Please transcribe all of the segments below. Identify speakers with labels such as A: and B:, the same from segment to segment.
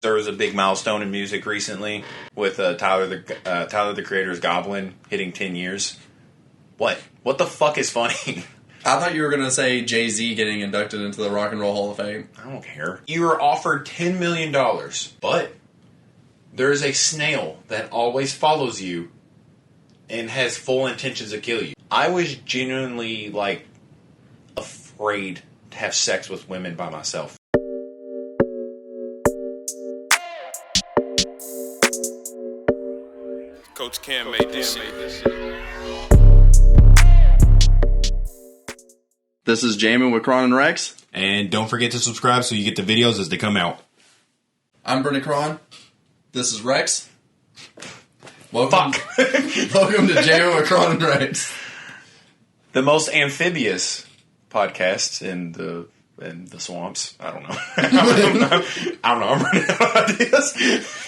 A: There was a big milestone in music recently with Tyler the Creator's Goblin hitting 10 years. What? What the fuck is funny?
B: I thought you were going to say Jay-Z getting inducted into the Rock and Roll Hall of Fame.
A: I don't care. You were offered $10 million, but there is a snail that always follows you and has full intentions to kill you. I was genuinely, afraid to have sex with women by myself.
C: Coach Cam made this shit.
B: This is Jammin with Kron Rex.
A: And don't forget to subscribe so you get the videos as they come out.
B: I'm Brenden Kron. This is Rex. Welcome to Jammin with Kron Rex.
A: The most amphibious podcast in the swamps. I don't know. I'm running out of ideas.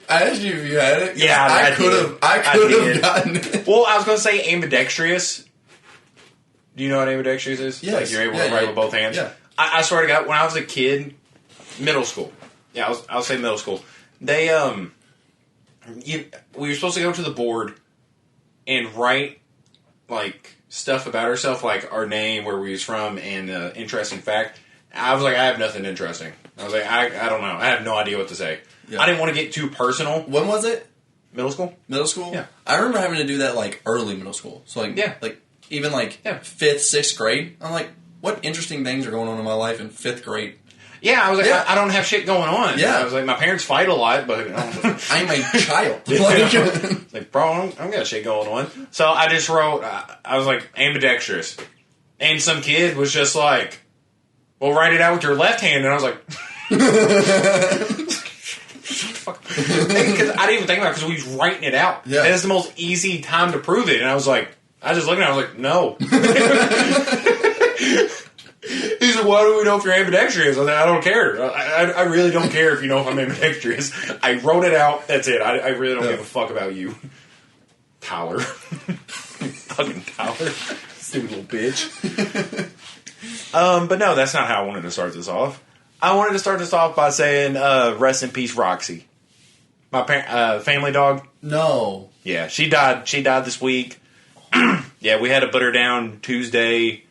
B: I asked you if you had it.
A: Yeah,
B: I could have gotten it.
A: Well, I was going to say ambidextrous. Do you know what ambidextrous is?
B: Yes.
A: Like you're able to write with both hands?
B: Yeah.
A: I swear to God, when I was a kid, middle school. Yeah, I'll say middle school. They, we were supposed to go to the board and write, stuff about ourselves, like our name, where we was from, and interesting fact. I was like, I have nothing interesting. I was like, I don't know. I have no idea what to say. Yeah. I didn't want to get too personal.
B: When was it?
A: Middle school?
B: Middle school?
A: Yeah.
B: I remember having to do that, early middle school. So, even 5th, 6th grade. I'm like, what interesting things are going on in my life in 5th grade?
A: Yeah, I was like, I don't have shit going on.
B: Yeah.
A: I was like, my parents fight a lot, but...
B: I'm a child.
A: Bro, I don't got shit going on. So I just wrote, I was like, ambidextrous. And some kid was just like, well, write it out with your left hand. And I was like... Because I didn't even think about it because we was writing it out.
B: Yeah.
A: And it's the most easy time to prove it. And I was like, I just looked at it, I was like, no. He's like, why do we know if you're ambidextrous? I was like, I don't care. I really don't care if you know if I'm ambidextrous. I wrote it out. That's it. I really don't give a fuck about you. Tyler. Fucking Tyler. Stupid little bitch. But no, that's not how I wanted to start this off. I wanted to start this off by saying, rest in peace, Roxy. My family dog.
B: No.
A: Yeah, she died. She died this week. Yeah, we had to put her down Tuesday,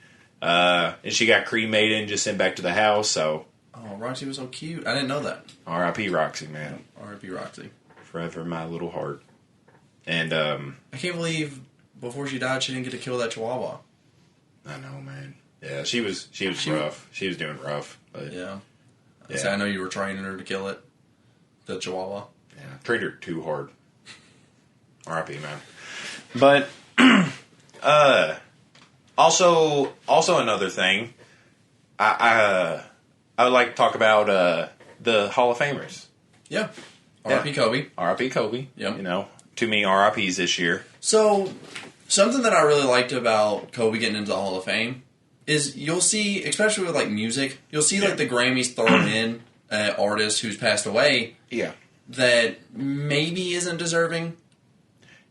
A: and she got cremated and just sent back to the house. So,
B: oh, Roxy was so cute. I didn't know that.
A: R.I.P. Roxy, man.
B: R.I.P. Roxy.
A: Forever my little heart. And
B: I can't believe before she died, she didn't get to kill that Chihuahua.
A: I know, man. Yeah, she was rough. She was doing rough. But
B: yeah.
A: Yeah.
B: I know you were training her to kill it. The Chihuahua.
A: Yeah, trained her too hard. R.I.P. man. But also another thing, I would like to talk about the Hall of Famers.
B: Yeah. R.I.P. Kobe.
A: R.I.P. Kobe.
B: Yep.
A: You know, too many R.I.Ps this year.
B: So, something that I really liked about Kobe getting into the Hall of Fame is you'll see, especially with music, you'll see the Grammys thrown in an artist who's passed away.
A: Yeah.
B: That maybe isn't deserving.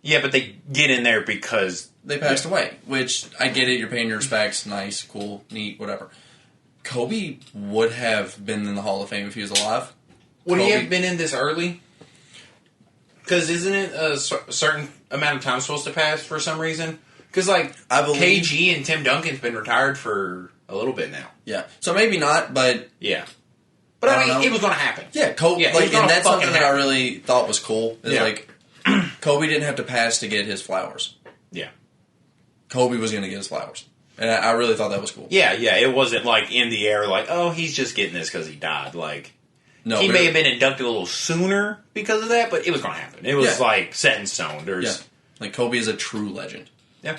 A: Yeah, but they get in there because
B: they passed away, which I get it. You're paying your respects. Nice, cool, neat, whatever. Kobe would have been in the Hall of Fame if he was alive.
A: Would he have been in this early? Because isn't it a certain amount of time supposed to pass for some reason? Because, I believe KG and Tim Duncan's been retired for a little bit now.
B: Yeah. So maybe not, but...
A: Yeah. But I mean, it was going to happen.
B: Yeah, Kobe... and that's something that I really thought was cool. Is Kobe didn't have to pass to get his flowers.
A: Yeah.
B: Kobe was going to get his flowers. And I really thought that was cool.
A: Yeah, it wasn't, in the air, he's just getting this because he died.
B: No,
A: he may have been inducted a little sooner because of that, but it was going to happen. It was, set in stone.
B: Kobe is a true legend.
A: Yeah.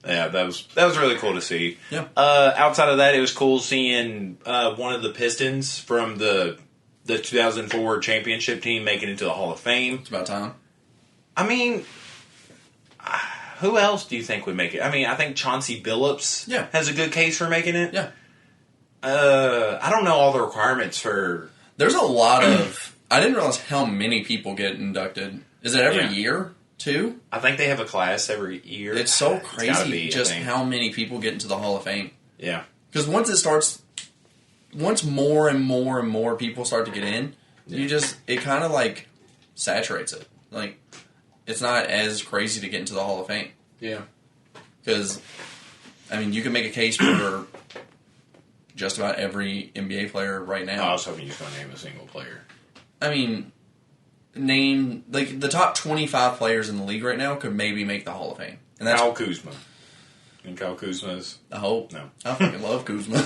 A: Yeah, that was really cool to see.
B: Yeah.
A: Outside of that, it was cool seeing one of the Pistons from the 2004 championship team make it into the Hall of Fame.
B: It's about time.
A: I mean, who else do you think would make it? I mean, I think Chauncey Billups has a good case for making it.
B: Yeah.
A: I don't know all the requirements for...
B: There's a lot of... I didn't realize how many people get inducted. Is it every year, too?
A: I think they have a class every year.
B: It's so crazy how many people get into the Hall of Fame.
A: Yeah.
B: Because once it starts... once more and more and more people start to get in, it kind of like saturates it. Like, it's not as crazy to get into the Hall of Fame.
A: Yeah.
B: Because, I mean, you can make a case for just about every NBA player right now.
A: Oh, I was hoping you were going to name a single player.
B: I mean, name, like, the top 25 players in the league right now could maybe make the Hall of Fame. And that's
A: Kyle Kuzma. And Kyle Kuzma's...
B: I hope.
A: No.
B: I fucking love Kuzma.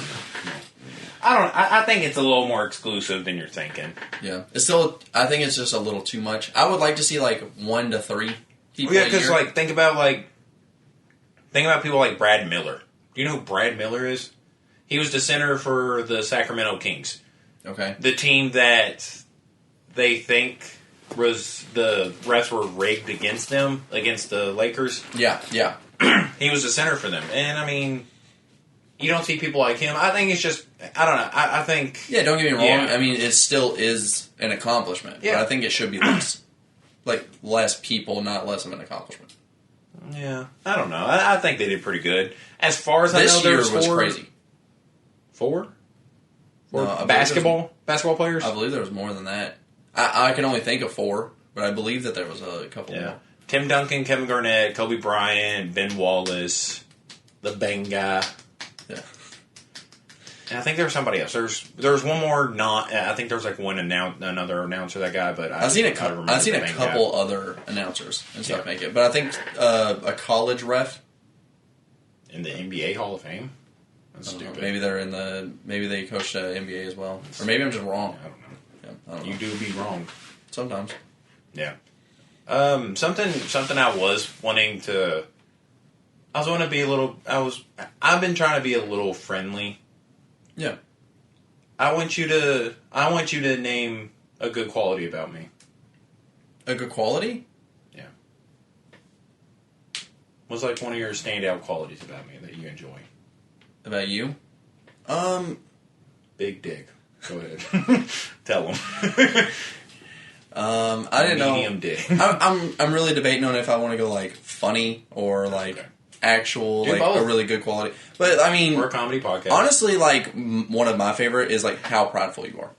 A: I think it's a little more exclusive than you're thinking.
B: Yeah. It's still, I think it's just a little too much. I would like to see, like, 1 to 3 people
A: Yeah, because, like, think about people like Brad Miller. Do you know who Brad Miller is? He was the center for the Sacramento Kings.
B: Okay.
A: The team that they think was the refs were rigged against them, against the Lakers.
B: Yeah, yeah.
A: He was the center for them. And, I mean, you don't see people like him. I think it's just, I don't know. I think...
B: Yeah, don't get me wrong.
A: Yeah.
B: I mean, it still is an accomplishment.
A: Yeah.
B: But I think it should be less. Like, less people, not less of an accomplishment.
A: Yeah. I don't know. I think they did pretty good. As far as I know,
B: This year
A: there's
B: was crazy.
A: 4?
B: No,
A: Basketball players?
B: I believe there was more than that. I can only think of 4, but I believe that there was a couple more.
A: Tim Duncan, Kevin Garnett, Kobe Bryant, Ben Wallace, the Bang guy.
B: Yeah.
A: And I think there was somebody else. There's one more. I think there was like another announcer, that guy. But
B: I've seen a couple other announcers and stuff make it, but I think a college ref
A: in the NBA Hall of Fame. That's stupid.
B: Maybe they coached NBA as well, or maybe I'm just wrong.
A: I don't know.
B: Yeah, I don't know.
A: You do be wrong
B: Sometimes.
A: Yeah. Something I was wanting to. I was wanting to be a little. I've been trying to be a little friendly.
B: Yeah.
A: I want you to name a good quality about me.
B: A good quality?
A: Yeah. What's like one of your standout qualities about me that you enjoy?
B: About you?
A: Big dick. Go ahead. Tell them.
B: I didn't know.
A: Medium dick.
B: I'm really debating on if I want to go like funny or like actual,
A: Do
B: like
A: both.
B: a really good quality. But I mean,
A: We're a comedy podcast.
B: honestly, like one of my favorite is like how prideful you are.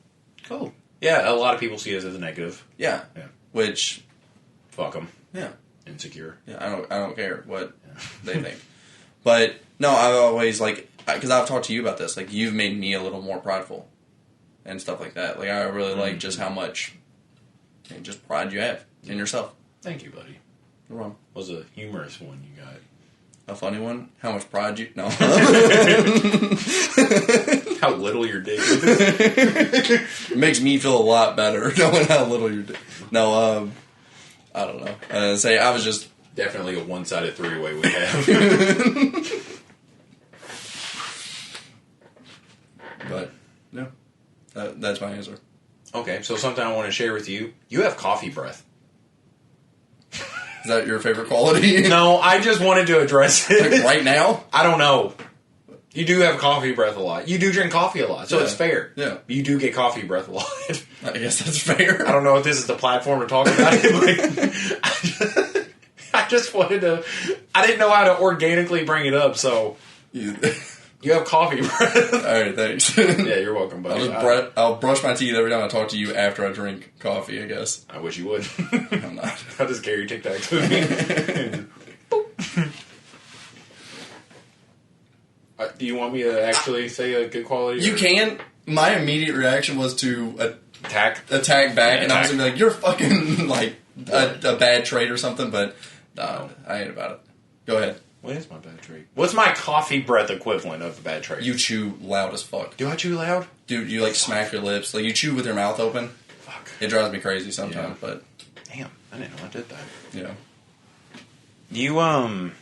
A: Cool. Yeah, a lot of people see us as a negative.
B: Yeah.
A: Yeah.
B: Which,
A: Fuck them.
B: yeah,
A: Insecure.
B: yeah. I don't care what they think. But no, I've always like, because I've talked to you about this. Like you've made me a little more prideful and stuff like that. Like I really like just how much just pride you have in yourself.
A: Thank you, buddy.
B: You're wrong.
A: Was a humorous one you got.
B: A funny one? How much pride you... No.
A: How little your dick is.
B: It makes me feel a lot better knowing how little your dick... No, I don't know. I was just...
A: Definitely a one-sided three-way we have.
B: But, no. That's my answer.
A: Okay, so something I want to share with you. You have coffee breath.
B: Is that your favorite quality?
A: No, I just wanted to address it.
B: Like right now?
A: I don't know. You do have coffee breath a lot. You do drink coffee a lot, so it's fair.
B: Yeah.
A: You do get coffee breath a lot.
B: I guess that's fair.
A: I don't know if this is the platform to talk about it, but I just wanted to... I didn't know how to organically bring it up, so... You have coffee breath.
B: Alright, thanks.
A: Yeah, you're welcome, buddy.
B: I'll brush my teeth every time I talk to you after I drink coffee, I guess.
A: I wish you would.
B: I'm not.
A: I'll just carry your Tic Tacs with me. Do you want me to actually say a good quality?
B: You can. My immediate reaction was to
A: attack
B: back, and I was going to be like, you're fucking, like, a bad trait or something, but no, I ain't about it. Go ahead.
A: What is my bad trait? What's my coffee breath equivalent of a bad trait?
B: You chew loud as fuck.
A: Do I chew loud?
B: Dude, you, like, smack your lips. Like, you chew with your mouth open.
A: Fuck.
B: It drives me crazy sometimes, but...
A: Damn, I didn't know I did that.
B: Yeah.
A: You, I'm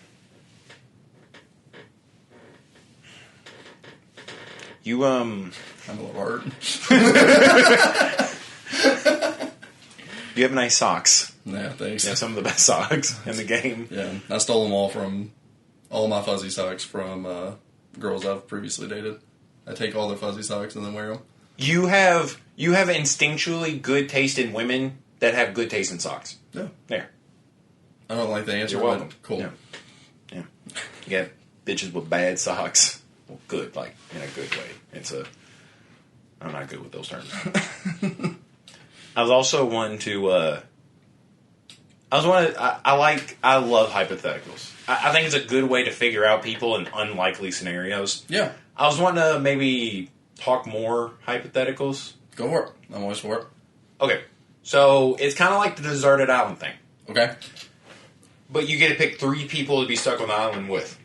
B: a little hurt.
A: You have nice socks.
B: Yeah, thanks.
A: You have some of the best socks in the game.
B: Yeah, I stole them all my fuzzy socks from girls I've previously dated. I take all their fuzzy socks and then wear them.
A: You have instinctually good taste in women that have good taste in socks.
B: Yeah.
A: There.
B: I don't like the answer.
A: You're welcome.
B: But cool.
A: Yeah. You got bitches with bad socks. Well, good, like in a good way. It's a I'm not good with those terms. I was also one to. I love hypotheticals. I think it's a good way to figure out people in unlikely scenarios.
B: Yeah.
A: I was wanting to maybe talk more hypotheticals.
B: Go for it. I'm always for it.
A: Okay, so it's kind of like the deserted island thing.
B: Okay.
A: But you get to pick 3 people to be stuck on the island with.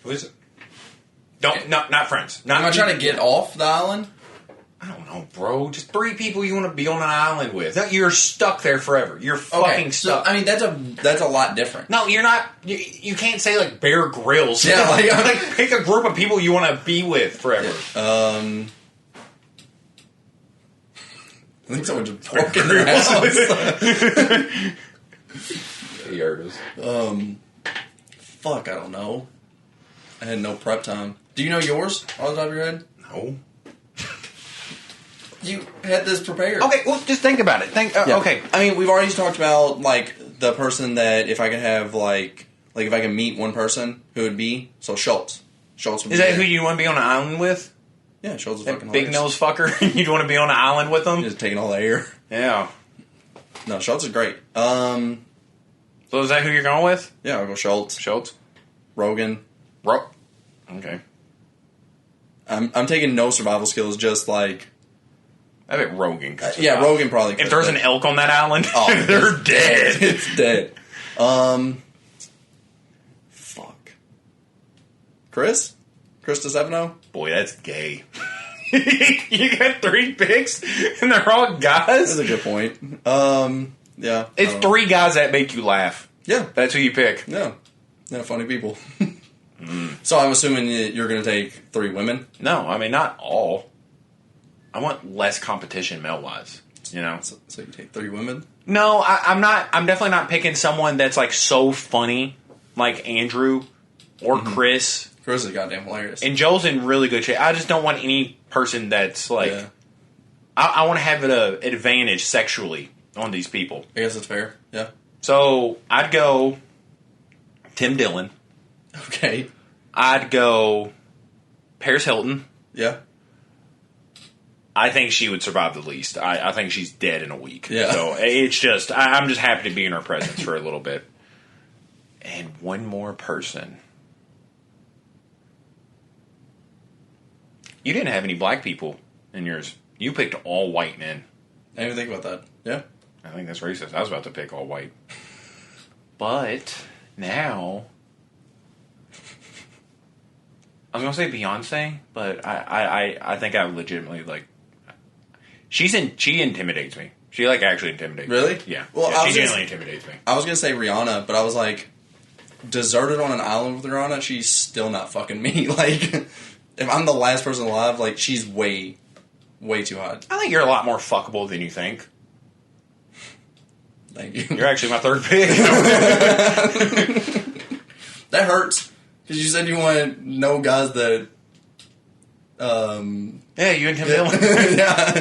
A: Who is it? Not friends.
B: Am I trying to get off the island?
A: I don't know, bro. Just 3 people you want to be on an island with. No, you're stuck there forever. You're fucking stuck.
B: So, I mean, that's a lot different.
A: No, you're not. You can't say like Bear Grylls.
B: Yeah,
A: like pick a group of people you want to be with forever.
B: Yeah. I think someone just broke in their house.
A: He heard us.
B: Fuck, I don't know. I had no prep time. Do you know yours off the top of your head?
A: No.
B: You had this prepared.
A: Okay, well, just think about it.
B: Yeah.
A: Okay.
B: I mean, we've already talked about, like, the person that if I could have, like if I could meet one person, who would be? So, Schultz. Schultz would be
A: Is that
B: there.
A: who you want to be on an island with?
B: Yeah, Schultz is
A: That
B: fucking
A: big
B: hilarious.
A: nose fucker? You'd want to be on an island with him?
B: Just taking all the air.
A: Yeah.
B: No, Schultz is great.
A: So is that who you're going with?
B: Yeah, I'll go Schultz.
A: Schultz?
B: Rogan.
A: Okay.
B: I'm taking no survival skills, just like...
A: I bet Rogan could survive.
B: yeah, Rogan probably could.
A: If there's an elk on that island,
B: Oh,
A: they're dead.
B: It's dead. Fuck. Chris DeStefano?
A: Boy, that's gay. You got 3 picks, and they're all guys?
B: That's a good point. Yeah.
A: It's 3 guys that make you laugh.
B: Yeah.
A: That's who you pick.
B: Yeah. Yeah, funny people. So I'm assuming that you're going to take 3 women?
A: No, I mean, not all. I want less competition male-wise, you know?
B: So you take 3 women?
A: No, I'm not. I'm definitely not picking someone that's, like, so funny, like Andrew or Chris.
B: Chris is goddamn hilarious.
A: And Joel's in really good shape. I just don't want any person that's, like...
B: Yeah.
A: I want to have an advantage sexually on these people.
B: I guess that's fair. Yeah.
A: So, I'd go Tim Dillon.
B: Okay.
A: I'd go Paris Hilton.
B: Yeah.
A: I think she would survive the least. I think she's dead in a week.
B: Yeah.
A: So, it's just... I'm just happy to be in her presence for a little bit. And one more person. You didn't have any black people in yours. You picked all white men.
B: I didn't even think about that. Yeah.
A: I think that's racist. I was about to pick all white. But now... I was going to say Beyonce, but I think I legitimately, like... She intimidates me. She, like, actually intimidates me.
B: Really?
A: Yeah.
B: Well,
A: Yeah,
B: I
A: she
B: was
A: genuinely intimidates me.
B: I was going to say Rihanna, but I was like, deserted on an island with Rihanna, she's still not fucking me. Like, if I'm the last person alive, like, she's way too hot.
A: I think you're a lot more fuckable than you think.
B: Thank you.
A: You're actually my 3rd pick.
B: That hurts. Because you said you wanted no guys that...
A: Yeah, you and Tim Dillon.
B: Yeah.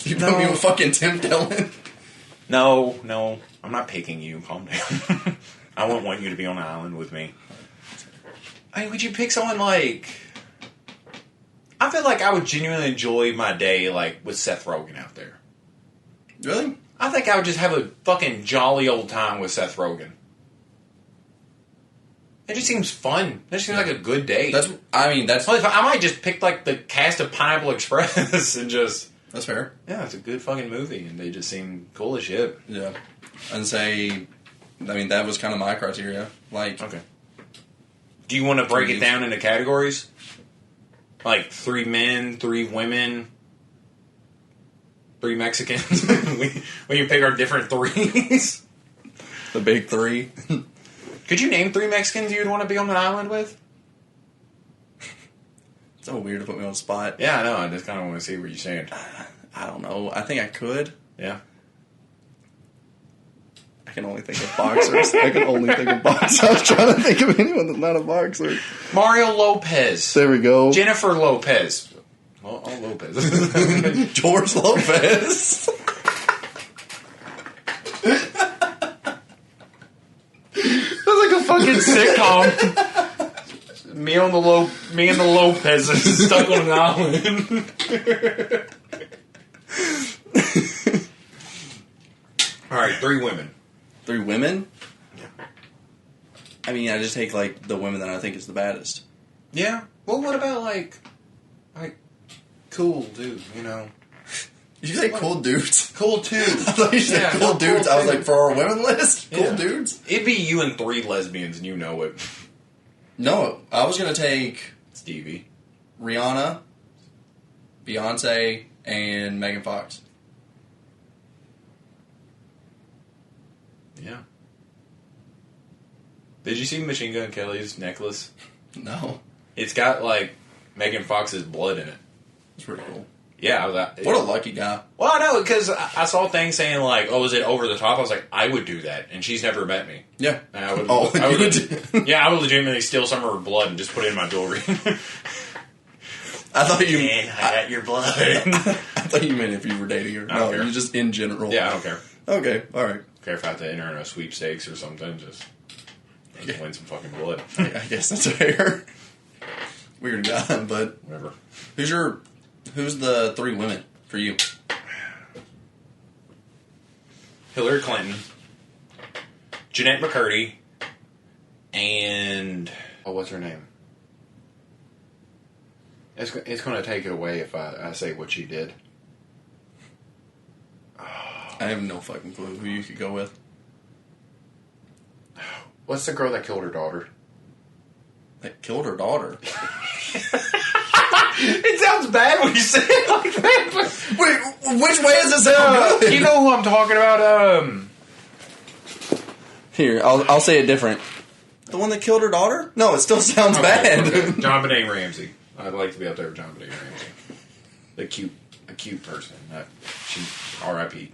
B: You put me with fucking Tim Dillon.
A: No. I'm not picking you. Calm down. I wouldn't want you to be on an island with me. I mean, would you pick someone like... I feel like I would genuinely enjoy my day, like, with Seth Rogen out there.
B: Really?
A: I think I would just have a fucking jolly old time with Seth Rogen. It just seems fun. That seems like a good day.
B: That's.
A: I might just pick, like, the cast of Pineapple Express and just...
B: That's fair.
A: Yeah, it's a good fucking movie, and they just seem cool as shit.
B: Yeah. And say... I mean, that was kind of my criteria. Like...
A: Okay. Do you want to break it down into categories? Like 3 men, 3 women, 3 Mexicans? we can pick our different 3s.
B: The big 3.
A: Could you name 3 Mexicans you'd want to be on an island with?
B: It's so weird to put me on the spot.
A: Yeah, I know. I just kind of want to see what you're saying.
B: I don't know. I think I could.
A: Yeah.
B: I can only think of boxers. I was trying to think of anyone that's not a boxer.
A: Mario Lopez.
B: There we go.
A: Jennifer Lopez. Oh, Lopez.
B: George Lopez.
A: That's like a fucking sitcom. Me and the Lopez's stuck on an island. All right, 3 women.
B: 3 women?
A: Yeah.
B: I mean, I just take, like, the women that I think is the baddest.
A: Yeah. Well, what about, like cool dude, you know?
B: Did you say cool dudes?
A: Cool too.
B: I thought you said cool dudes.
A: Cool
B: I was like, for our women list? Cool dudes?
A: It'd be you and 3 lesbians, and you know it.
B: No, I was going to take
A: Stevie,
B: Rihanna, Beyonce, and Megan Fox.
A: Yeah. Did you see Machine Gun Kelly's necklace?
B: No.
A: It's got, like, Megan Fox's blood in it.
B: It's pretty cool.
A: Yeah. I was like,
B: What a lucky guy.
A: Well, I know, because I saw things saying, like, oh, is it over the top? I was like, I would do that, and she's never met me.
B: Yeah.
A: And I would,
B: Oh,
A: I would,
B: you would?
A: yeah, I would legitimately steal some of her blood and just put it in my jewelry.
B: I thought you...
A: Man, I got your blood.
B: I thought you meant if you were dating her.
A: I don't
B: No,
A: care.
B: you just in general.
A: Yeah, I don't care.
B: Okay, alright.
A: Care if I have to enter in a sweepstakes or something, just win some fucking blood.
B: I guess that's fair. Weird guy, but...
A: Whatever.
B: Who's the 3 women for you?
A: Hillary Clinton, Jeanette McCurdy, and... Oh, what's her name? It's going to take it away if I say what she did.
B: I have no fucking clue who you could go with.
A: What's the girl that killed her daughter?
B: That killed her daughter?
A: It sounds bad when you say it like that. But
B: Wait, which way does it sound good?
A: you know who I'm talking about?
B: Here, I'll say it different. The one that killed her daughter? No, it still sounds bad.
A: Okay. John Benet Ramsey. I'd like to be out there with John Benet Ramsey. A cute person. She R.I.P.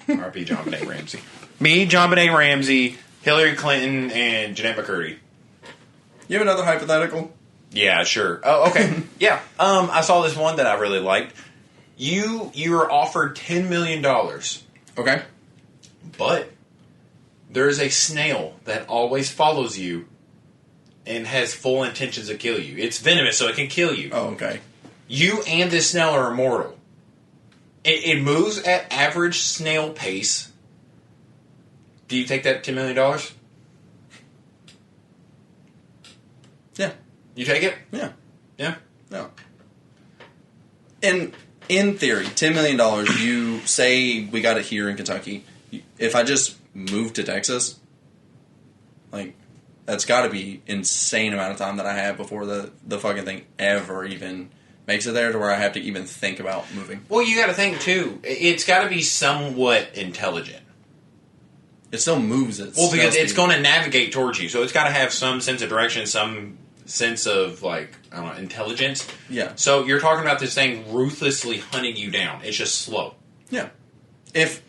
A: R.I.P. John Benet Ramsey. Me, John Benet Ramsey, Hillary Clinton, and Jeanette McCurdy.
B: You have another hypothetical?
A: Yeah, sure. Oh, okay. Yeah. I saw this one that I really liked. You were offered $10 million,
B: Okay.
A: but there's a snail that always follows you and has full intentions to kill you. It's venomous, so it can kill you.
B: Oh, okay.
A: You and this snail are immortal. It moves at average snail pace. Do you take that $10 million?
B: Yeah.
A: You take it?
B: Yeah.
A: Yeah.
B: No. In theory, $10 million, you say we got it here in Kentucky. If I just moved to Texas, like, that's got to be insane amount of time that I have before the fucking thing ever even makes it there to where I have to even think about moving.
A: Well, you got to think, too. It's got to be somewhat intelligent.
B: It still moves at
A: Well, because
B: snail
A: it's
B: speed.
A: going to navigate towards you. So it's got to have some sense of direction, some sense of, like, I don't know, intelligence.
B: Yeah.
A: So you're talking about this thing ruthlessly hunting you down. It's just slow.
B: Yeah. If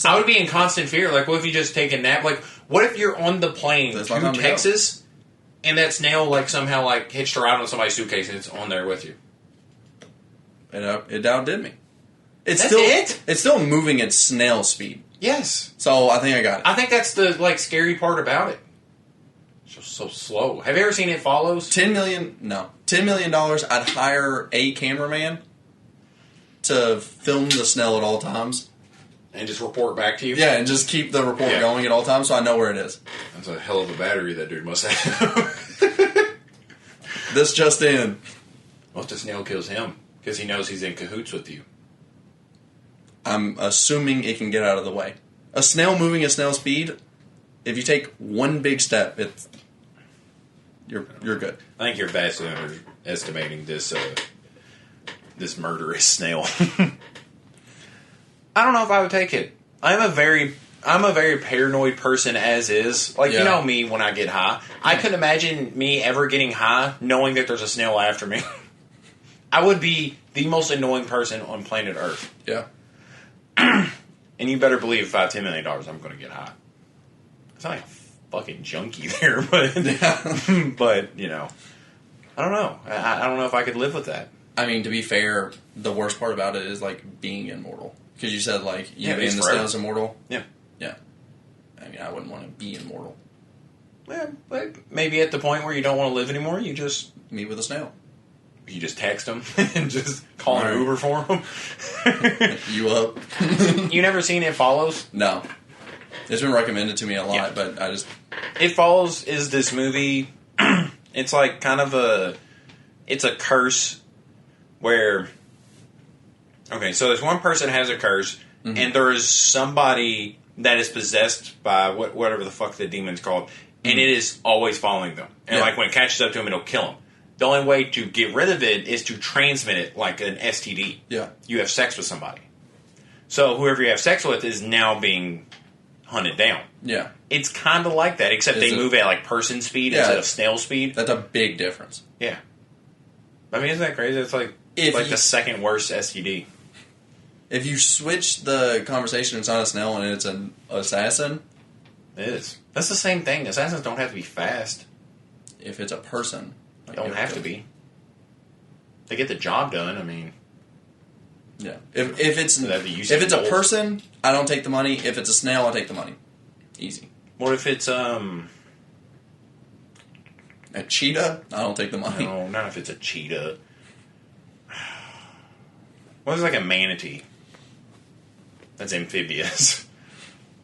A: I would be in constant fear. Like, what if you just take a nap? Like, what if you're on the plane
B: That's my
A: to
B: time to go.
A: Texas, and that snail, like, somehow, like, hitched a ride on somebody's suitcase and it's on there with you?
B: It outdid me.
A: That's it?
B: It's still moving at snail speed.
A: Yes.
B: So I think I got it.
A: I think that's the, like, scary part about it. It's just so slow. Have you ever seen It Follows?
B: $10 million. I'd hire a cameraman to film the snail at all times.
A: And just report back to you?
B: Yeah, and just keep the report
A: Yeah.
B: going at all times so I know where it is.
A: That's a hell of a battery that dude must have.
B: This just in.
A: What if the snail kills him? Because he knows he's in cahoots with you.
B: I'm assuming it can get out of the way. A snail moving at snail speed, if you take one big step, you're good.
A: I think you're vastly underestimating this this murderous snail. I don't know if I would take it. I'm a very paranoid person as is. Like,
B: Yeah.
A: you know me when I get high. I couldn't imagine me ever getting high knowing that there's a snail after me. I would be the most annoying person on planet Earth.
B: Yeah.
A: And you better believe if I have $10 million, I'm going to get high. It's not like a fucking junkie there, but but, you know. I don't know. I don't know if I could live with that.
B: I mean, to be fair, the worst part about it is, like, being immortal. Because you said, like, you
A: Yeah,
B: being
A: it's
B: the
A: forever.
B: snail's immortal.
A: Yeah.
B: Yeah. I mean, I wouldn't want to be immortal.
A: Well, maybe at the point where you don't want to live anymore, you just
B: Meet with a snail.
A: text them and just call an Uber for them.
B: You up?
A: You never seen It Follows?
B: No. It's been recommended to me a lot,
A: Yeah.
B: but I just...
A: It Follows is this movie. It's like kind of it's a curse where... Okay, so there's one person has a curse, and there is somebody that is possessed by whatever the fuck the demon's called, and it is always following them. And like when it catches up to him, it'll kill him. The only way to get rid of it is to transmit it like an STD.
B: Yeah.
A: You have sex with somebody. So whoever you have sex with is now being hunted down.
B: Yeah.
A: It's kind of like that, except they move at like person speed instead of snail speed.
B: That's a big difference.
A: Yeah. I mean, isn't that crazy? It's like the second worst STD.
B: If you switch the conversation, it's not a snail and it's an assassin.
A: It is. That's the same thing. Assassins don't have to be fast.
B: If it's a person.
A: They don't have to be. They get the job done, I mean.
B: Yeah. If it's a person, I don't take the money. If it's a snail, I take the money. Easy.
A: What if it's,
B: a cheetah? I don't take the money.
A: No, not if it's a cheetah. What is like a manatee? That's amphibious.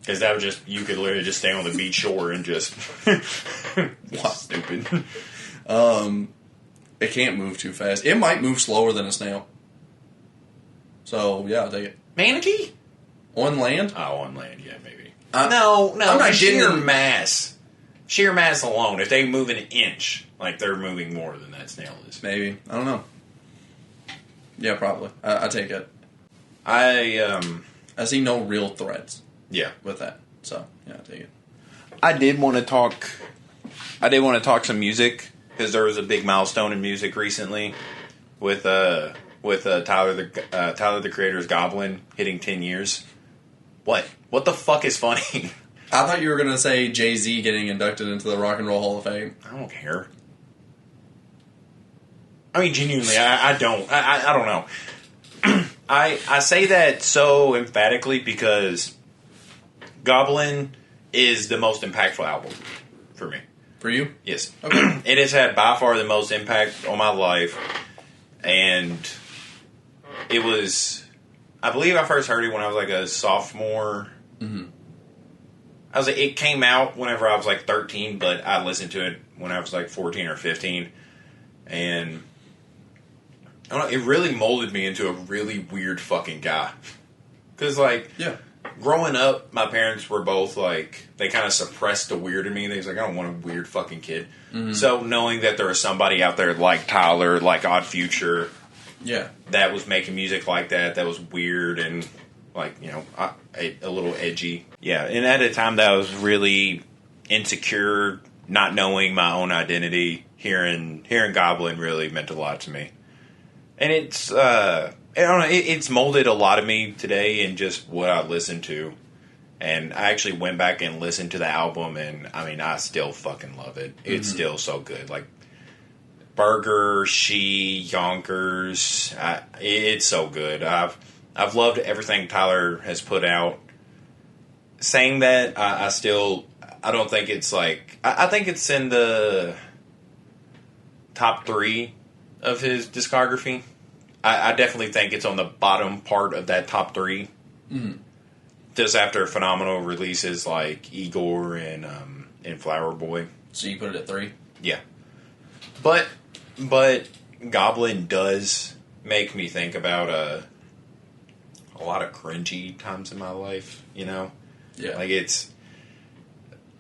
A: Because that would you could literally just stay on the beach shore and just...
B: Wow.
A: Stupid.
B: It can't move too fast. It might move slower than a snail. So, yeah, I'll take it.
A: Manatee?
B: On land?
A: Oh, on land, yeah, maybe.
B: No, I'm not
A: sheer mass. Sheer mass alone. If they move an inch, like they're moving more than that snail is.
B: Maybe. I don't know. Yeah, probably. I take it.
A: I
B: see no real threats.
A: Yeah.
B: With that. So, yeah, I'll take it.
A: I did want to talk some music, because there was a big milestone in music recently with Tyler the Creator's Goblin hitting 10 years. What the fuck is funny?
B: I thought you were going to say Jay-Z getting inducted into the Rock and Roll Hall of Fame.
A: I don't care. I mean, genuinely, I don't. I don't know. I say that so emphatically because Goblin is the most impactful album for me.
B: For you?
A: Yes.
B: Okay.
A: It has had by far the most impact on my life, and it was... I believe I first heard it when I was like a sophomore. Mm-hmm. It came out whenever I was like 13, but I listened to it when I was like 14 or 15, and I don't know, it really molded me into a really weird fucking guy. Because growing up, my parents were both like, they kind of suppressed the weird in me. They was like, I don't want a weird fucking kid. Mm-hmm. So knowing that there was somebody out there like Tyler, like Odd Future, that was making music like that was weird and like, a little edgy. Yeah, and at a time that I was really insecure, not knowing my own identity, hearing Goblin really meant a lot to me. And it's I don't know, it's molded a lot of me today in just what I listen to. And I actually went back and listened to the album, and I mean, I still fucking love it. It's still so good. Like Burger, She, Yonkers, it's so good. I've loved everything Tyler has put out. Saying that, I don't think it's like... I think it's in the top 3 of his discography. I definitely think it's on the bottom part of that top 3. Mm-hmm. Just after phenomenal releases like Igor and Flower Boy.
B: So you put it at 3?
A: Yeah. But Goblin does make me think about a lot of cringy times in my life, Yeah. Like it's...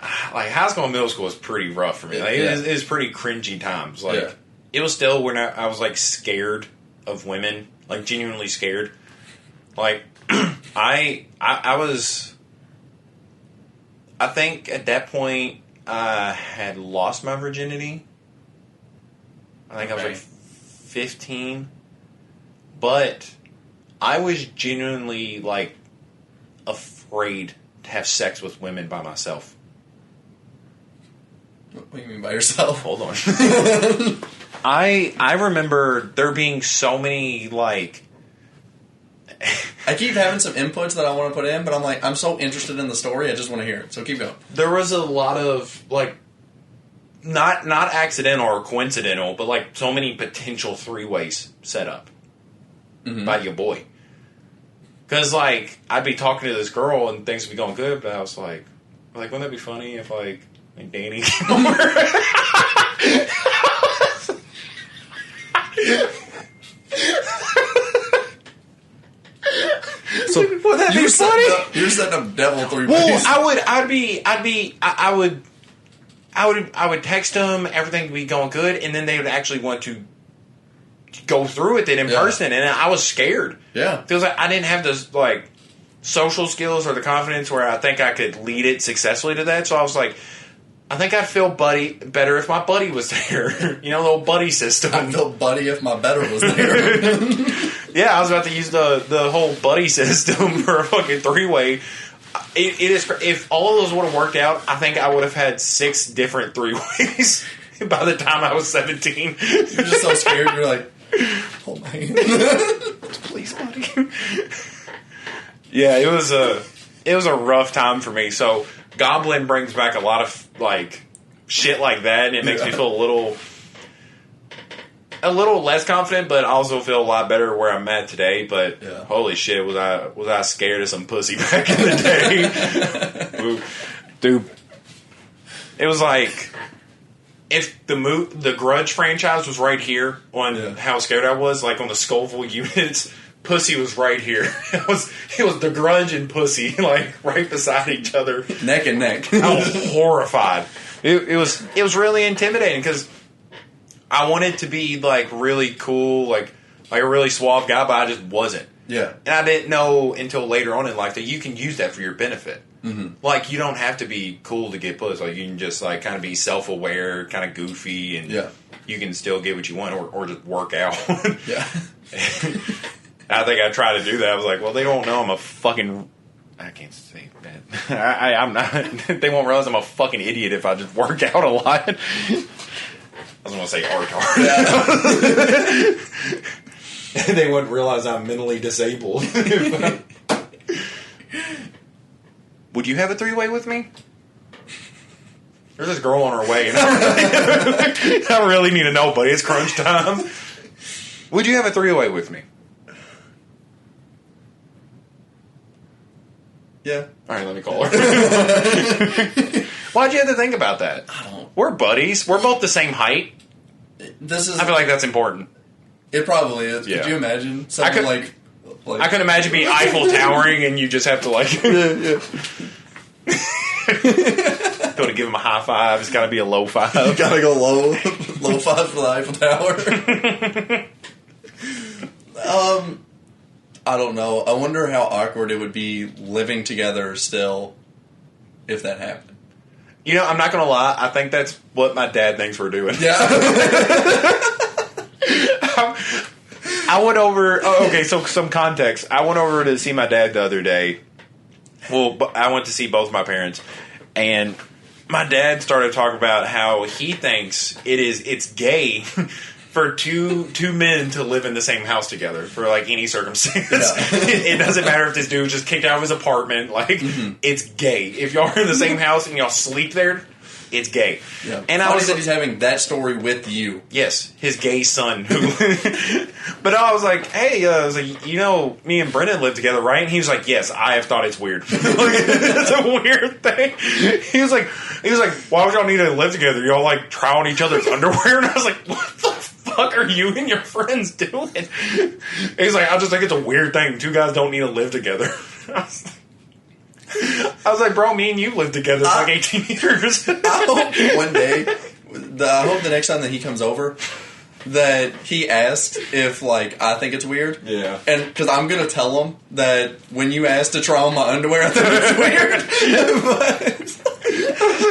A: Like high school and middle school was pretty rough for me. Like it was pretty cringy times. Like it was still when I was like scared of women. Like genuinely scared. Like I think at that point I had lost my virginity. I think I was like 15. But I was genuinely like afraid to have sex with women by myself.
B: What do you mean by yourself?
A: Hold on. I remember there being so many like
B: I keep having some inputs that I want to put in, but I'm like, I'm so interested in the story, I just want to hear it. So keep going.
A: There was a lot of like not accidental or coincidental, but like so many potential three-ways set up by your boy. Because like I'd be talking to this girl and things would be going good, but I was like, wouldn't that be funny if like Danny came over?
B: So
A: would that be funny?
B: You're setting up devil three-ways.
A: Well, I would text them, everything would be going good, and then they would actually want to go through with it in person, and I was scared.
B: Yeah.
A: Feels like I didn't have those like social skills or the confidence where I think I could lead it successfully to that. So I was like, I think I'd feel better if my buddy was there. You know, the old buddy system.
B: I'd feel buddy if my better was there.
A: Yeah, I was about to use the whole buddy system for a fucking three-way. It is, if all of those would have worked out, I think I would have had 6 different three-ways by the time I was 17.
B: You're just so scared. You're like, hold my hand.
A: Please, buddy. Yeah, it was a rough time for me. So Goblin brings back a lot of like shit like that, and it makes me feel a little less confident, but I also feel a lot better where I'm at today. But holy shit, was I scared of some pussy back in the day? Dude, it was like if the Grudge franchise was right here on how scared I was, like on the Scoville units. Pussy was right here. It was the Grudge and Pussy, like right beside each other,
B: neck and neck.
A: I was horrified. It was really intimidating because I wanted to be like really cool, like a really suave guy, but I just wasn't.
B: Yeah,
A: and I didn't know until later on in life that you can use that for your benefit. Mm-hmm. Like you don't have to be cool to get pussy. Like you can just like kind of be self-aware, kind of goofy, and you can still get what you want, or just work out.
B: Yeah.
A: I think I tried to do that. I was like, well, they don't know I'm a fucking... I can't say that. I'm not... They won't realize I'm a fucking idiot if I just work out a lot. I was going to say retard. Yeah. They wouldn't realize I'm mentally disabled. Would you have a three-way with me? There's this girl on her way. And I really need to know, buddy. It's crunch time. Would you have a three-way with me?
B: Yeah.
A: All right, let me call her. Why'd you have to think about that?
B: I don't.
A: We're buddies. We're both the same height. I feel like that's important.
B: It probably is.
A: Yeah.
B: Could you imagine something like
A: I could imagine being Eiffel towering and you just have to like... Go to give him a high five. It's got to be a low five.
B: You got to go low. Low five for the Eiffel Tower. I don't know. I wonder how awkward it would be living together still if that happened.
A: You know, I'm not going to lie. I think that's what my dad thinks we're doing.
B: Yeah.
A: I went over... Oh, okay, so some context. I went over to see my dad the other day. Well, I went to see both my parents. And my dad started talking about how he thinks it's gay... for two men to live in the same house together for like any circumstance. Yeah. It doesn't matter if this dude just kicked out of his apartment. Like it's gay. If y'all are in the same house and y'all sleep there, it's gay.
B: Yeah.
A: And
B: I was that he's having that story with you.
A: Yes, his gay son. But I was like, hey, I was like, you know, me and Brenden live together, right? And he was like, yes, I have thought it's weird. It's a weird thing. He was like, why would y'all need to live together? Y'all like try on each other's underwear? And I was like, what the fuck are you and your friends doing? And he's like, I just think it's a weird thing. 2 guys don't need to live together. I was like, bro, me and you lived together for like 18 years.
B: I hope one day, I hope the next time that he comes over, that he asked if, like, I think it's weird.
A: Yeah.
B: And, because I'm going to tell him that when you asked to try on my underwear, I think it's weird.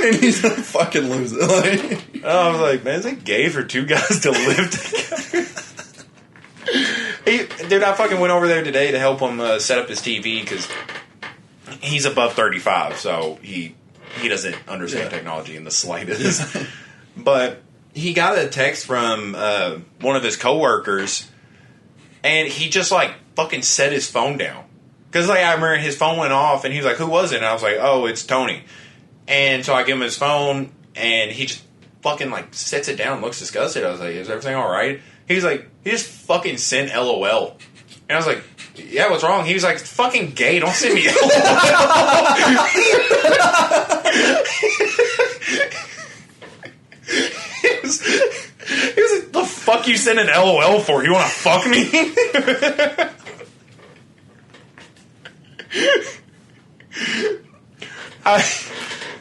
B: And he's going to fucking lose it. Like,
A: I was like, man, is it gay for 2 guys to live together? Dude, I fucking went over there today to help him set up his TV, because he's above 35, so he doesn't understand technology in the slightest. Yeah. But he got a text from one of his coworkers, and he just like fucking set his phone down. Because like I remember his phone went off, and he was like, "Who was it?" And I was like, "Oh, it's Tony." And so I give him his phone, and he just fucking, like, sets it down and looks disgusted. I was like, is everything alright? He's like, he just fucking sent LOL. And I was like, yeah, what's wrong? He was like, fucking gay, don't send me LOL. He was like, the fuck you send an LOL for? You want to fuck me?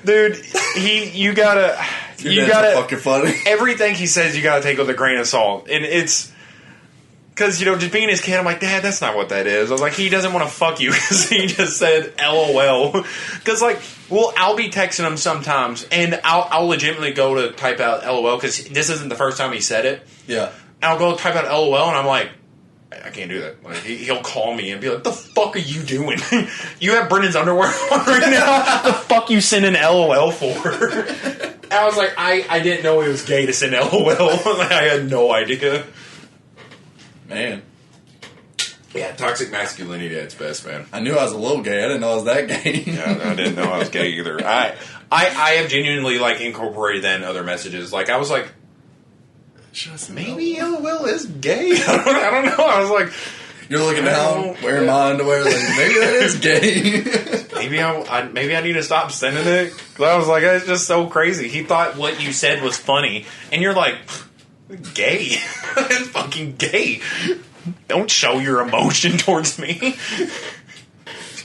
A: Dude, you gotta
B: fucking funny.
A: Everything he says, you gotta take with a grain of salt, and it's because just being his kid, I'm like, Dad, that's not what that is. I was like, he doesn't want to fuck you because he just said LOL. Because I'll be texting him sometimes, and I'll legitimately go to type out LOL because this isn't the first time he said it.
B: Yeah,
A: and I'll go type out LOL, and I'm like, I can't do that. Like he'll call me and be like, "The fuck are you doing? You have Brendan's underwear on right now. The fuck you sending LOL for?" And I was like, I didn't know it was gay to send LOL. I had no idea.
B: Man.
A: Yeah, toxic masculinity at its best, man.
B: I knew I was a little gay. I didn't know I was that gay.
A: Yeah, I didn't know I was gay either. I have genuinely incorporated that in other messages. Like I was like, maybe LOL is gay. I don't know. I was like,
B: you're looking down, wearing my underwear. Like maybe that is gay.
A: maybe I need to stop sending it. Because I was like, it's just so crazy. He thought what you said was funny, and you're like, gay. It's fucking gay. Don't show your emotion towards me.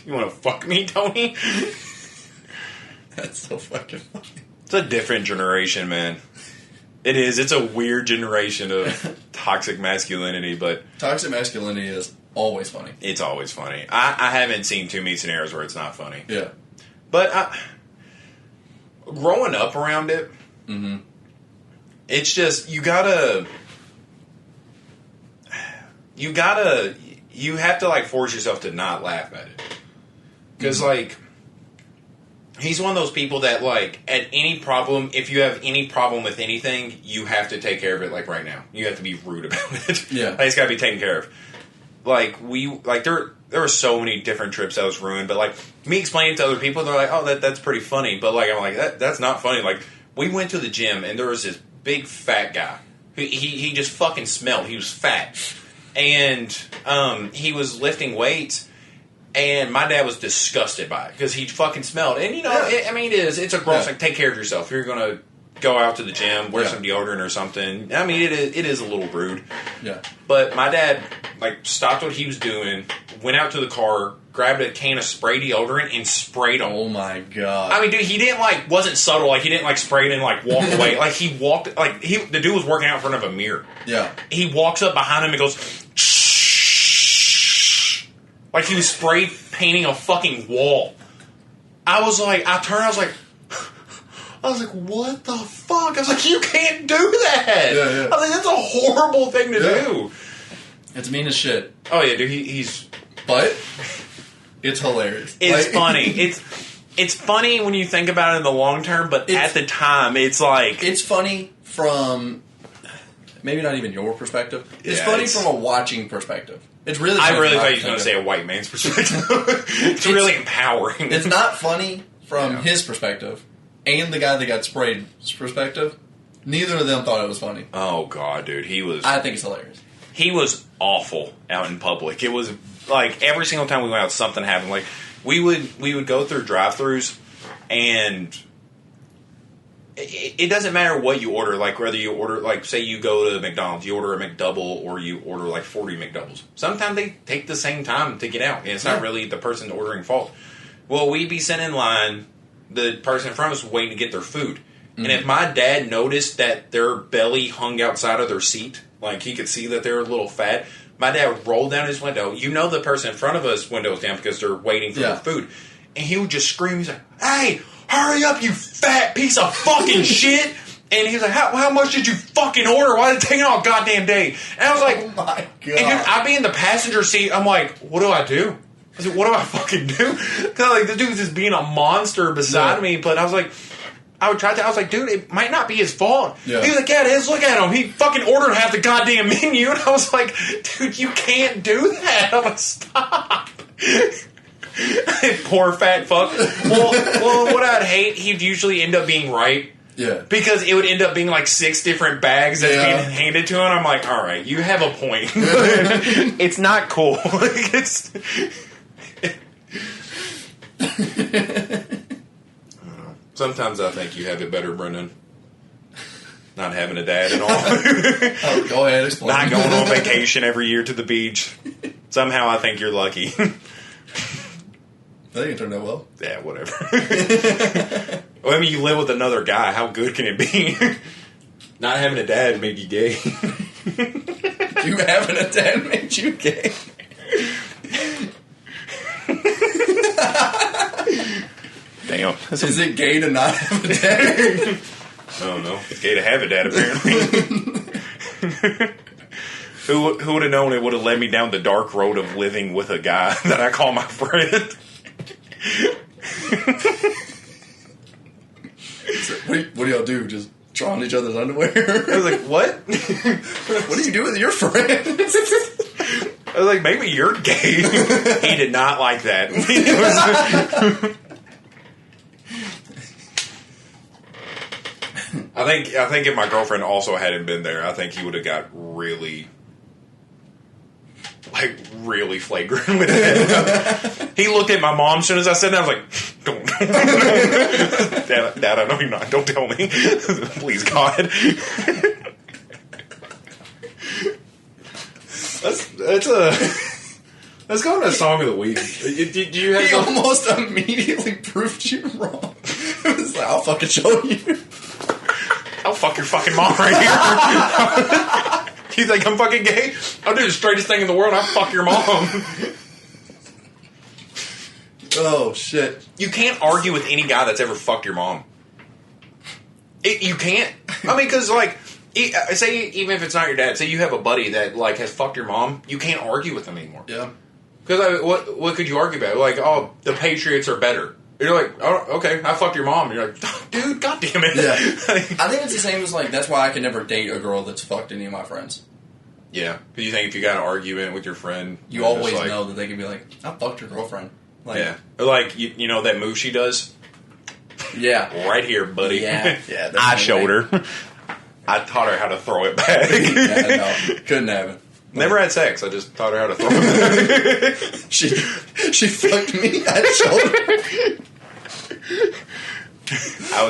A: You want to fuck me, Tony?
B: That's so fucking funny.
A: It's a different generation, man. It is. It's a weird generation of toxic masculinity, but
B: toxic masculinity is always funny.
A: It's always funny. I haven't seen too many scenarios where it's not funny.
B: Yeah.
A: But growing up around it, it's just, you have to force yourself to not laugh at it. Because he's one of those people that at any problem, if you have any problem with anything, you have to take care of it right now. You have to be rude about it.
B: Yeah.
A: It's got to be taken care of. There were so many different trips that was ruined, but me explaining it to other people, they're like, oh, that's pretty funny. But I'm like, that's not funny. We went to the gym and there was this big fat guy. He just fucking smelled. He was fat. And he was lifting weights, and my dad was disgusted by it because he fucking smelled. And it's a gross. Take care of yourself. If you're gonna go out to the gym, wear some deodorant or something. I mean, it is a little rude.
B: Yeah.
A: But my dad stopped what he was doing, went out to the car, grabbed a can of spray deodorant and sprayed him.
B: Oh my god!
A: I mean, dude, he didn't wasn't subtle. He didn't spray it and walk away. He walked the dude was working out in front of a mirror.
B: Yeah. He
A: walks up behind him and goes, shh, like he was spray painting a fucking wall. I turned. I was like, what the fuck? I was like, you can't do that.
B: Yeah.
A: I was like, that's a horrible thing to do.
B: It's mean as shit.
A: Oh yeah, dude. He's.
B: But it's hilarious.
A: It's funny. It's funny when you think about it in the long term, but at the time, it's
B: it's funny from maybe not even your perspective. It's funny from a watching perspective. It's really.
A: I really thought you were going to say a white man's perspective. it's really empowering.
B: It's not funny from his perspective, and the guy that got sprayed's perspective. Neither of them thought it was funny.
A: Oh god, dude, he was.
B: I think it's hilarious.
A: He was awful out in public. It was every single time we went out, something happened. We would go through drive-thrus, and it doesn't matter what you order. Whether you order, say you go to McDonald's, you order a McDouble, or you order 40 McDoubles. Sometimes they take the same time to get out, and it's not really the person ordering fault. Well, we'd be sitting in line. The person in front of us was waiting to get their food, and if my dad noticed that their belly hung outside of their seat, he could see that they were a little fat, my dad would roll down his window. The person in front of us window was down because they're waiting for their food. And he would just scream. He's like, hey, hurry up, you fat piece of fucking shit. And he was like, how much did you fucking order? Why did it take all goddamn day? And I was like,
B: oh my God.
A: And dude, I'd be in the passenger seat. I'm like, what do I do? I said, what do I fucking do? Because this dude's just being a monster beside me. But I was like, I would try to. I was like, dude, it might not be his fault.
B: Yeah.
A: He was like, yeah, it is. Look at him. He fucking ordered half the goddamn menu. And I was like, dude, you can't do that. I'm like, stop. Poor fat fuck. Well, what I'd hate, he'd usually end up being right.
B: Yeah.
A: Because it would end up being like 6 different bags that's being handed to him. I'm like, all right, you have a point. It's not cool. Like, it's... Sometimes I think you have it better, Brenden. Not having a dad and all.
B: Oh, go ahead, explain.
A: Not going on vacation every year to the beach. Somehow I think you're lucky.
B: I think it turned out well.
A: Yeah, whatever. Well, I mean, you live with another guy. How good can it be? Not having a dad made you gay.
B: You having a dad made you gay.
A: Damn.
B: Is it gay to not have a dad?
A: I don't know. It's gay to have a dad, apparently. Who would have known it would have led me down the dark road of living with a guy that I call my friend?
B: So, what do y'all do? Just draw on each other's underwear?
A: I was like, what?
B: What do you do with your friends?
A: I was like, maybe you're gay. He did not like that. I think if my girlfriend also hadn't been there, I think he would have got really flagrant with it. He looked at my mom as soon as I said that. I was like, don't. Dad, I know you're not. Don't tell me. Please, God. Let's go to a song of the week. Did you have
B: He almost immediately proved you wrong. It was like, I'll fucking show you.
A: I'll fuck your fucking mom right here. You think I'm fucking gay? I'll do the straightest thing in the world. I'll fuck your mom.
B: Oh, shit.
A: You can't argue with any guy that's ever fucked your mom. You can't. I mean, because, like, say even if it's not your dad, say you have a buddy that, like, has fucked your mom, you can't argue with them anymore.
B: Yeah.
A: Because what could you argue about? Like, oh, the Patriots are better. You're like, oh, okay, I fucked your mom. You're like, dude, goddamn it.
B: Yeah. I think it's the same as, like, that's why I can never date a girl that's fucked any of my friends.
A: Yeah. Because you think if you got an argument with your friend,
B: you always know that they can be like, I fucked your girlfriend. Like,
A: yeah. Or like, you know that move she does?
B: Yeah.
A: Right here, buddy.
B: Yeah. Yeah.
A: I showed her. I taught her how to throw it back.
B: Yeah, no. Couldn't happen.
A: Never had sex. I just taught her how to throw it back.
B: She fucked me. I showed her.
A: I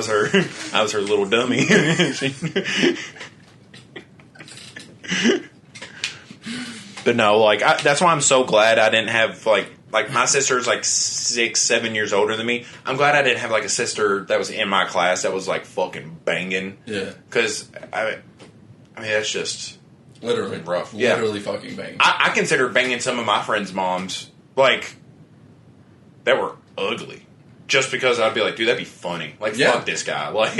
A: was her little dummy. But no, like that's why I'm so glad I didn't have like my sister's like 6-7 years older than me. I'm glad I didn't have like a sister that was in my class that was like fucking banging.
B: Yeah,
A: because I mean that's just
B: literally
A: rough.
B: Literally fucking banging.
A: I consider banging some of my friends' moms like that were ugly. Just because I'd be like, dude, that'd be funny. Like, fuck this guy. Like,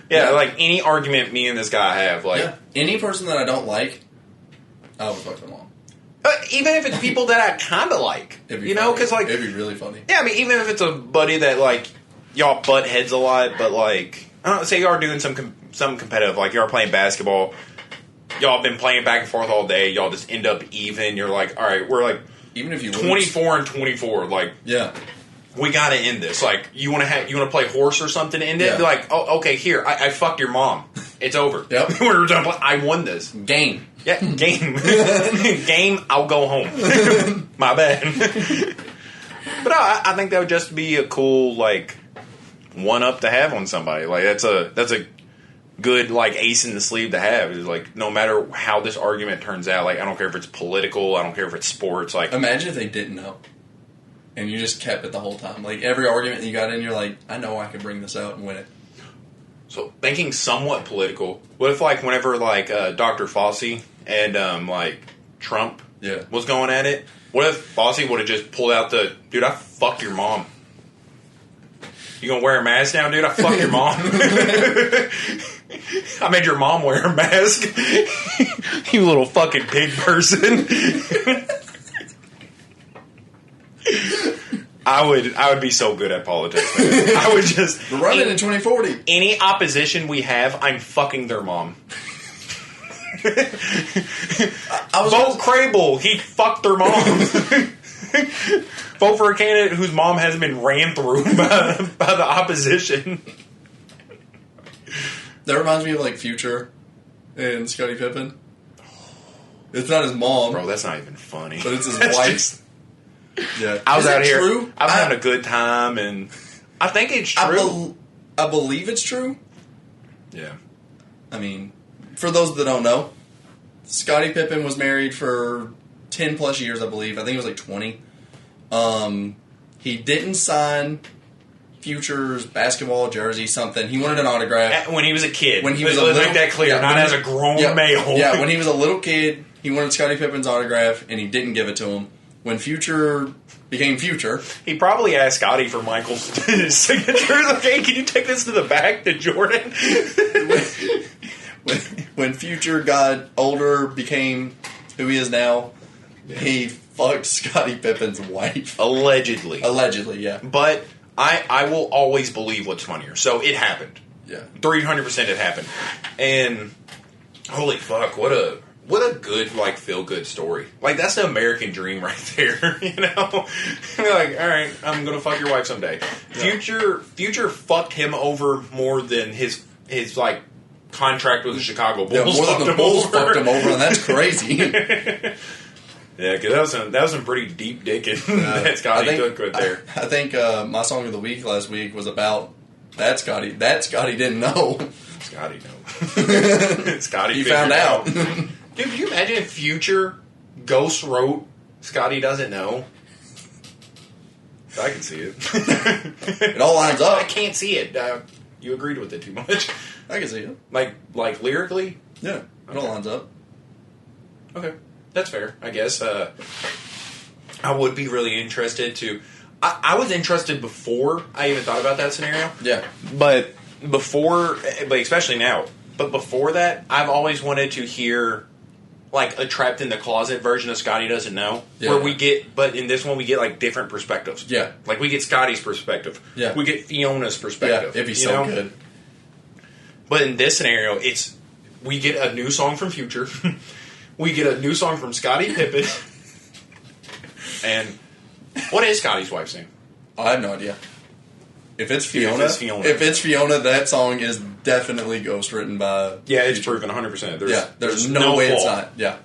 A: yeah, like any argument me and this guy have, like,
B: any person that I don't like, I would fuck them all.
A: Even if it's people that I kind of like, you know, because like
B: it'd be really funny.
A: Yeah, I mean, even if it's a buddy that like y'all butt heads a lot, but like, I don't know, say you are doing some competitive, like you are playing basketball, y'all been playing back and forth all day, y'all just end up even. You're like, all right, we're like,
B: even if you
A: 24 and 24, like,
B: yeah.
A: We gotta end this. Like, you want to play horse or something to end it? Be like, oh, okay, here, I fucked your mom. It's over.
B: Yep.
A: We're done. I won this
B: game.
A: Yeah, game. Game. I'll go home. My bad. But no, I think that would just be a cool like one up to have on somebody. Like that's a good like ace in the sleeve to have. Is like no matter how this argument turns out. Like I don't care if it's political. I don't care if it's sports. Like
B: imagine if they didn't know. And you just kept it the whole time. Like, every argument you got in, you're like, I know I can bring this out and win it.
A: So, thinking somewhat political, what if, like, whenever, like, Dr. Fauci and, like, Trump was going at it, what if Fauci would have just pulled out dude, I fucked your mom. You gonna wear a mask now, dude? I fucked your mom. I made your mom wear a mask. You little fucking pig person. I would be so good at politics. Man. I would just
B: run it in 2040.
A: Any opposition we have, I'm fucking their mom. Vote Crable. He fucked their mom. Vote for a candidate whose mom hasn't been ran through by the opposition.
B: That reminds me of like Future and Scottie Pippen. It's not his mom,
A: Bro, that's not even funny.
B: but it's his
A: That's
B: wife.
A: just-
B: Yeah,
A: I was
B: Is
A: out
B: it
A: here.
B: True?
A: I'm having a good time, and I think it's true.
B: I believe it's true.
A: Yeah.
B: I mean, for those that don't know, Scottie Pippen was married for 10 plus years, I believe. I think it was like 20. He didn't sign Future's basketball jersey, something. He wanted an autograph.
A: When he was a kid.
B: When he was
A: Let's
B: a little,
A: make that clear,
B: yeah,
A: not
B: when
A: as
B: he-
A: a grown
B: yeah,
A: male.
B: Yeah, when he was a little kid, he wanted Scottie Pippen's autograph, and he didn't give it to him. When Future became Future,
A: He probably asked Scotty for Michael's signatures. Okay, can you take this to the back to Jordan?
B: when Future got older, became who he is now, he fucked Scottie Pippen's wife.
A: Allegedly.
B: Allegedly, yeah.
A: But I will always believe what's funnier. So it happened.
B: Yeah.
A: 300% it happened. And holy fuck, what a good, like, feel-good story. Like, that's the American dream right there, you know? You're like, all right, I'm going to fuck your wife someday.
B: Yeah.
A: Future fucked him over more than his like, contract with the Chicago Bulls.
B: Yeah, more than the Bulls fucked him over, and that's crazy.
A: Yeah, because that was some pretty deep dicking that Scotty took right there.
B: I think my song of the week last week was about that Scotty. That Scotty didn't know.
A: Scotty knows. Scotty
B: He
A: figured
B: found out.
A: Dude, can you imagine if Future ghost wrote Scotty doesn't know? I can see it.
B: It all lines up.
A: I can't see it. You agreed with it too much.
B: I can see it.
A: Like lyrically?
B: Yeah, it all lines up.
A: Okay. That's fair, I guess. I would be really interested to... I was interested before I even thought about that scenario.
B: Yeah.
A: But especially now. But before that, I've always wanted to hear... like a trapped in the closet version of Scotty Doesn't Know, where we get, but in this one we get like different perspectives.
B: Yeah,
A: like we get Scotty's perspective.
B: Yeah,
A: we get Fiona's perspective.
B: Yeah, it'd be so good.
A: But in this scenario, we get a new song from Future, we get a new song from Scottie Pippen, and what is Scotty's wife's name?
B: I have no idea. If it's Fiona, that song is definitely ghost written by.
A: Yeah, it's proven 100%.
B: There's no way
A: fault.
B: it's not. Yeah.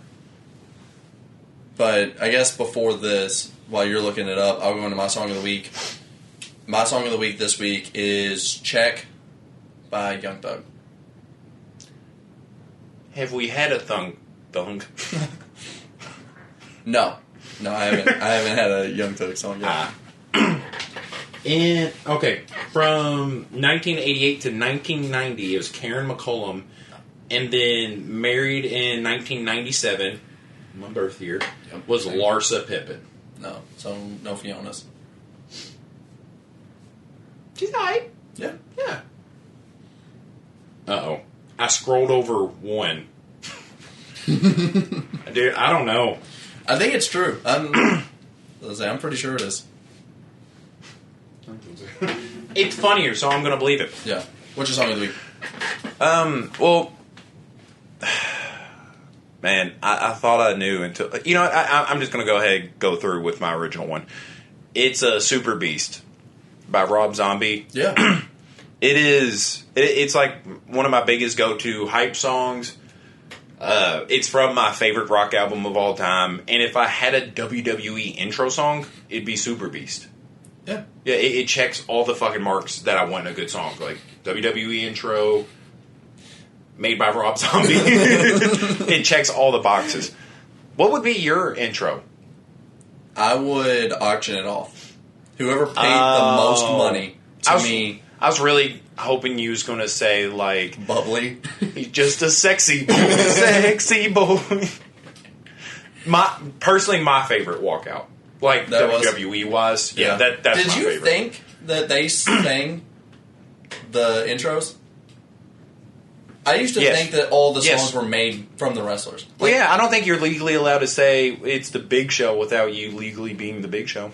B: But I guess before this, while you're looking it up, I'll go into my song of the week. My song of the week this week is "Check" by Young Thug.
A: Have we had a thung?
B: No, I haven't. I haven't had a Young Thug song yet.
A: From 1988 to 1990, it was Karen McCollum, and then married in 1997, my birth year, was Larsa Pippen.
B: No, so no Fiona's.
A: She's alright.
B: Yeah.
A: Uh-oh. I scrolled over one. Dude, I don't know.
B: I think it's true. I'm pretty sure it is.
A: It's funnier, so I'm going to believe it.
B: Yeah. What's your song of the week?
A: Well, man, I thought I knew until... You know what? I'm just going to go ahead and go through with my original one. It's a Super Beast by Rob Zombie.
B: Yeah.
A: It's like one of my biggest go-to hype songs. It's from my favorite rock album of all time. And if I had a WWE intro song, it'd be Super Beast.
B: Yeah.
A: Yeah, it checks all the fucking marks that I want in a good song. Like, WWE intro, made by Rob Zombie. It checks all the boxes. What would be your intro?
B: I would auction it off. Whoever paid the most money to me.
A: I was really hoping you was going to say, like...
B: Bubbly.
A: He's just a sexy boy. Sexy boy. Personally, my favorite walkout. Like,
B: that
A: WWE was. Yeah, that's my favorite.
B: Did you think that they sang the intros? I used to think that all the songs were made from the wrestlers.
A: Well, yeah, I don't think you're legally allowed to say it's the Big Show without you legally being the Big Show.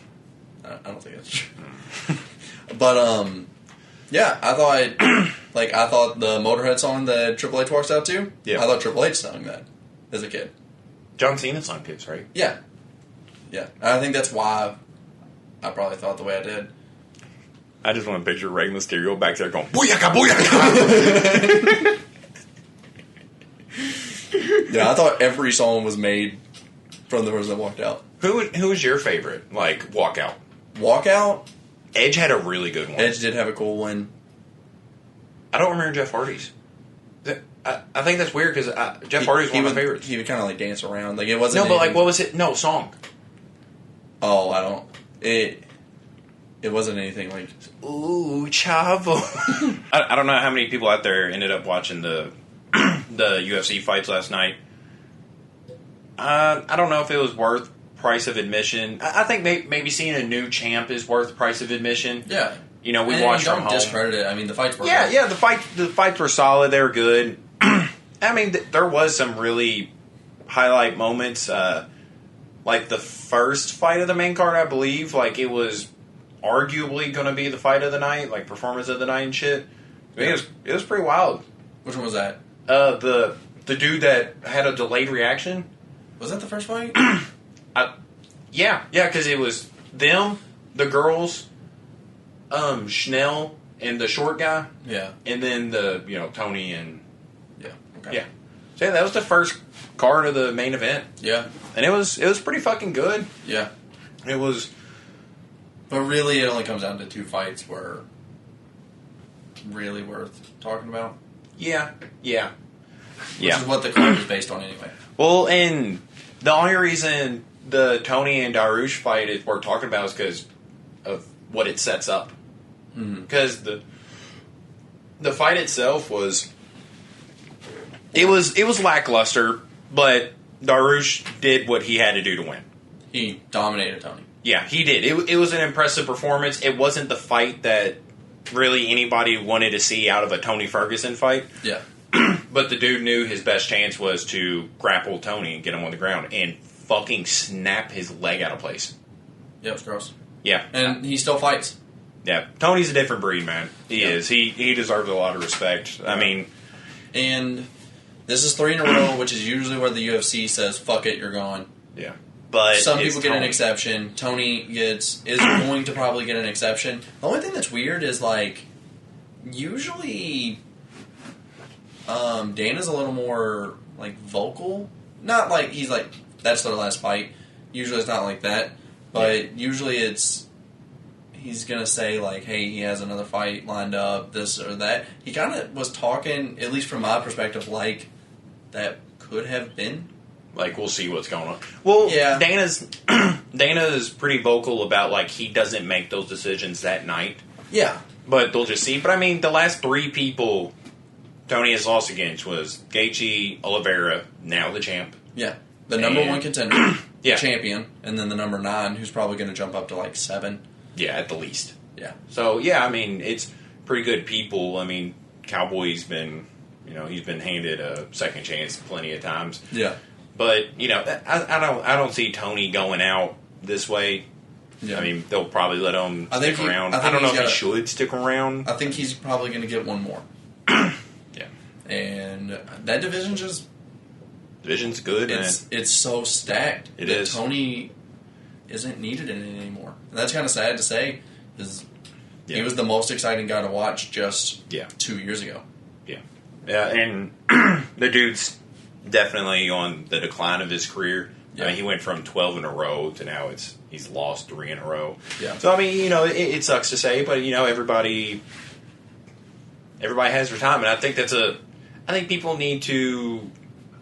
B: I don't think that's true. But, yeah, I thought the Motorhead song that Triple H walks out to, I thought Triple H sung that as a kid.
A: John Cena sung Kiss, right?
B: Yeah. Yeah. And I think that's why I probably thought the way I did.
A: I just want to picture Rey Mysterio back there going, booyaka, booyaka!
B: Yeah, I thought every song was made from the person that walked out.
A: Who was your favorite, like, walkout?
B: Walkout?
A: Edge had a really good one.
B: Edge did have a cool one.
A: I don't remember Jeff Hardy's. I think that's weird because Jeff Hardy's one of my favorites.
B: He would kind of like dance around. Like it wasn't.
A: No, but like what was it? No, song.
B: Oh, I don't. It wasn't anything like.
A: Ooh, Chavo. I don't know how many people out there ended up watching the UFC fights last night. I don't know if it was worth price of admission. I think maybe seeing a new champ is worth price of admission.
B: Yeah.
A: You know, we watched from home.
B: Don't discredit it. I mean, the fights were
A: good.
B: good.
A: Yeah, the fights were solid. They were good. I mean, there was some really highlight moments. Like the first fight of the main card, I believe. Like, it was arguably going to be the fight of the night, like performance of the night and shit. I mean, it was pretty wild.
B: Which one was that?
A: The dude that had a delayed reaction.
B: Was that the first fight?
A: Yeah, because it was them, the girls, Schnell, and the short guy.
B: Yeah.
A: And then Tony and...
B: Yeah. Okay.
A: Yeah. So yeah, that was the first card of the main event.
B: Yeah.
A: And it was pretty fucking good.
B: Yeah.
A: It was...
B: But really, it only comes down to two fights were really worth talking about.
A: Yeah. Yeah.
B: Which is what the card is based on anyway.
A: Well, and the only reason the Tony and Darush fight is worth talking about is because of what it sets up. Because the fight itself was... It was lackluster, but Darush did what he had to do to win.
B: He dominated Tony.
A: Yeah, he did. It was an impressive performance. It wasn't the fight that really anybody wanted to see out of a Tony Ferguson fight.
B: Yeah.
A: But the dude knew his best chance was to grapple Tony and get him on the ground and fucking snap his leg out of place.
B: Yeah, it was gross.
A: Yeah.
B: And he still fights.
A: Yeah. Tony's a different breed, man. He is. He deserves a lot of respect. I mean...
B: And this is 3 in a row, which is usually where the UFC says, fuck it, you're gone.
A: Yeah. But
B: some people get an exception. Tony is going to probably get an exception. The only thing that's weird is, like, usually Dana's a little more, like, vocal. Not like he's like, that's their last fight. Usually it's not like that. But usually he's going to say, like, hey, he has another fight lined up, this or that. He kind of was talking, at least from my perspective, like that could have been.
A: Like, we'll see what's going on. Well, yeah. Dana's pretty vocal about, like, he doesn't make those decisions that night.
B: Yeah.
A: But they'll just see. But, I mean, the last 3 people Tony has lost against was Gaethje, Oliveira, now the champ.
B: Yeah. The number 1 contender, champion, and then the number 9, who's probably going to jump up to, like, 7.
A: Yeah, at the least.
B: Yeah.
A: So, yeah, I mean, it's pretty good people. I mean, Cowboy's been, he's been handed a second chance plenty of times.
B: Yeah.
A: But, I don't see Tony going out this way. Yeah. I mean, they'll probably let him stick around. I don't know if he should stick around.
B: I think he's probably going to get one more.
A: Yeah.
B: And that division's
A: good, man.
B: It's so stacked.
A: It is.
B: Tony isn't needed in it anymore. And that's kind of sad to say, because he was the most exciting guy to watch just 2 years ago.
A: Yeah. Yeah, and the dude's definitely on the decline of his career. Yeah. I mean, he went from 12 in a row to now he's lost 3 in a row.
B: Yeah.
A: So, I mean, it sucks to say, but, everybody has their time. And I think I think people need to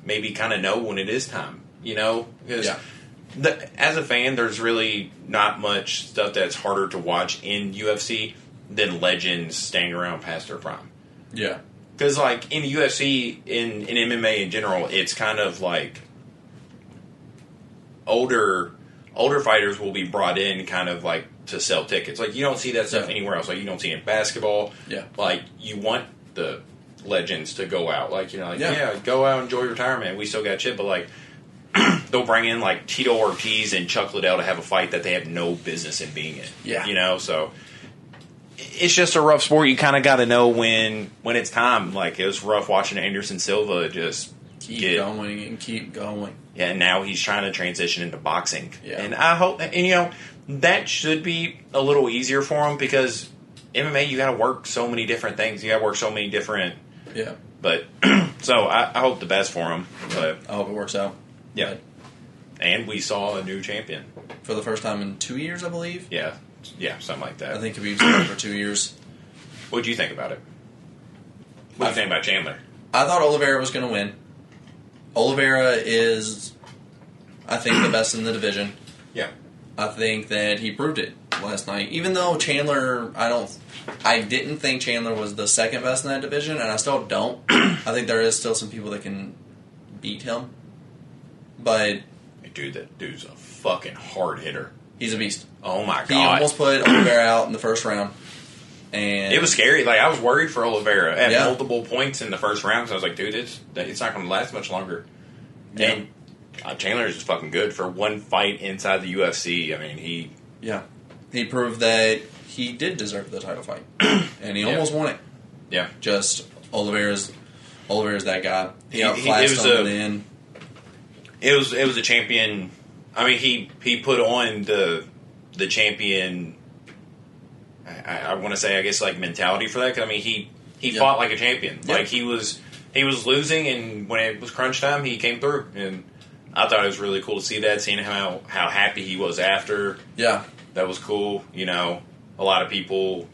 A: maybe kind of know when it is time, Because as a fan, there's really not much stuff that's harder to watch in UFC than legends staying around past their prime.
B: Yeah.
A: Because, like, in the UFC, in MMA in general, it's kind of like older fighters will be brought in kind of like to sell tickets. Like, you don't see that stuff anywhere else. Like, you don't see it in basketball.
B: Yeah.
A: Like, you want the legends to go out. Like, go out, enjoy retirement. We still got shit, but, like, they'll bring in, like, Tito Ortiz and Chuck Liddell to have a fight that they have no business in being in.
B: Yeah.
A: So it's just a rough sport. You kind of got to know when it's time. Like, it was rough watching Anderson Silva just
B: keep going and keep going.
A: Yeah, and now he's trying to transition into boxing.
B: Yeah.
A: And I hope, that should be a little easier for him because MMA, you got to work so many different things. You got to work so many different.
B: Yeah.
A: But so I hope the best for him. But
B: I hope it works out.
A: yeah, and we saw a new champion
B: For the first time in 2 years, I believe.
A: Yeah, something like that.
B: I think Khabib's been for 2 years.
A: What do you think about it? What do you think about Chandler?
B: I thought Oliveira was going to win. Oliveira is, I think, the best in the division.
A: Yeah.
B: I think that he proved it last night. Even though Chandler, I didn't think Chandler was the second best in that division, and I still don't. I think there is still some people that can beat him. But
A: Dude, that dude's a fucking hard hitter.
B: he's a beast.
A: Oh my god.
B: He almost put Oliveira out in the first round. And
A: it was scary. Like, I was worried for Oliveira at
B: Yeah.
A: multiple points in the first round. So I was like, dude, it's not going to last much longer.
B: Yeah.
A: And Chandler is just fucking good for one fight inside the UFC. I mean,
B: he proved that he did deserve the title fight. And he almost won it.
A: Yeah.
B: Just Oliveira's that guy. He
A: It
B: outclassed
A: was
B: him in.
A: It was a champion. I mean, he put on the champion. I want to say, I guess, like, mentality for that. 'Cause, I mean, he fought like a champion.
B: Yeah.
A: Like, he was losing, and when it was crunch time, he came through. And I thought it was really cool to see that, seeing how happy he was after.
B: Yeah.
A: That was cool. You know, a lot of people.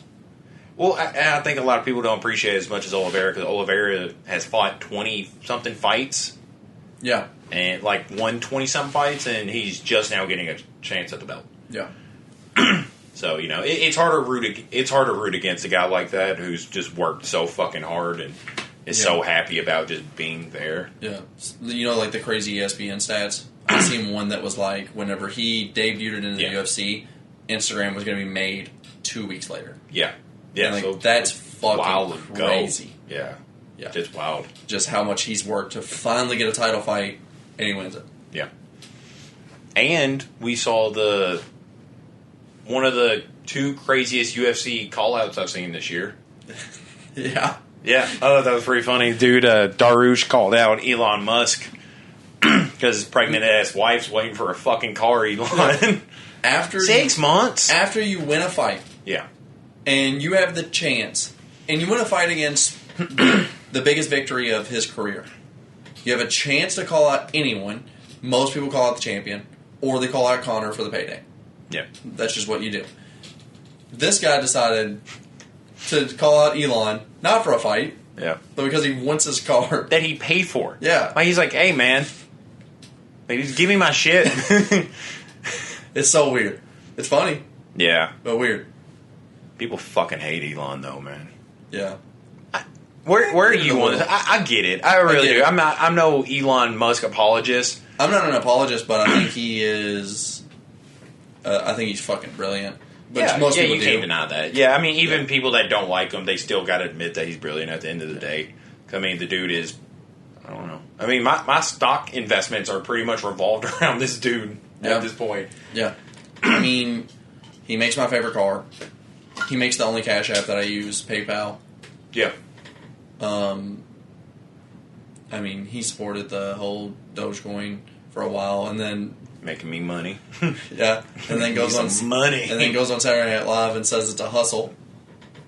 A: Well, I think a lot of people don't appreciate it as much as Oliveira, because Oliveira has fought 20-something fights.
B: Yeah.
A: And like won 20-something fights, and he's just now getting a chance at the belt.
B: Yeah.
A: So, you know, it's hard to root against a guy like that who's just worked so fucking hard and is so happy about just being there.
B: Yeah. You know, like the crazy ESPN stats? I seen one that was like, whenever he debuted into the UFC, Instagram was going to be made 2 weeks later.
A: Yeah. Yeah.
B: And, like,
A: so
B: that's fucking
A: wild
B: crazy.
A: Yeah.
B: Yeah.
A: Just wild.
B: Just how much he's worked to finally get a title fight, and he wins it.
A: Yeah. And we saw one of the two craziest UFC call-outs I've seen this year.
B: Yeah.
A: Yeah. Oh, that was pretty funny. Dude, Darush called out Elon Musk because his pregnant-ass wife's waiting for a fucking car, Elon.
B: After
A: 6 months?
B: After you win a fight,
A: Yeah.
B: and you have the chance, and you win a fight against the biggest victory of his career, you have a chance to call out anyone. Most people call out the champion, or they call out Conor for the payday.
A: Yeah.
B: That's just what you do. This guy decided to call out Elon, not for a fight,
A: Yeah.
B: but because he wants his car.
A: That he paid for.
B: Yeah.
A: Like, he's like, hey, man, like, just give me my shit.
B: It's so weird. It's funny,
A: Yeah.
B: but weird.
A: People fucking hate Elon, though, man.
B: Yeah.
A: Where are you on this? I get it. I really
B: get
A: do.
B: it.
A: I'm no Elon Musk apologist.
B: I'm not an apologist, but I think he is. I think he's fucking brilliant. Which most people
A: you
B: do.
A: can't deny that. Yeah, I mean, even people that don't like him, they still got to admit that he's brilliant at the end of the day. I mean, the dude is, I don't know. I mean, my stock investments are pretty much revolved around this dude at this point.
B: Yeah. I mean, he makes my favorite car. He makes the only cash app that I use, PayPal.
A: Yeah.
B: I mean, he supported the whole Dogecoin for a while, and then
A: Making me money.
B: and then goes on
A: Some money.
B: and then goes on Saturday Night Live and says it's a hustle,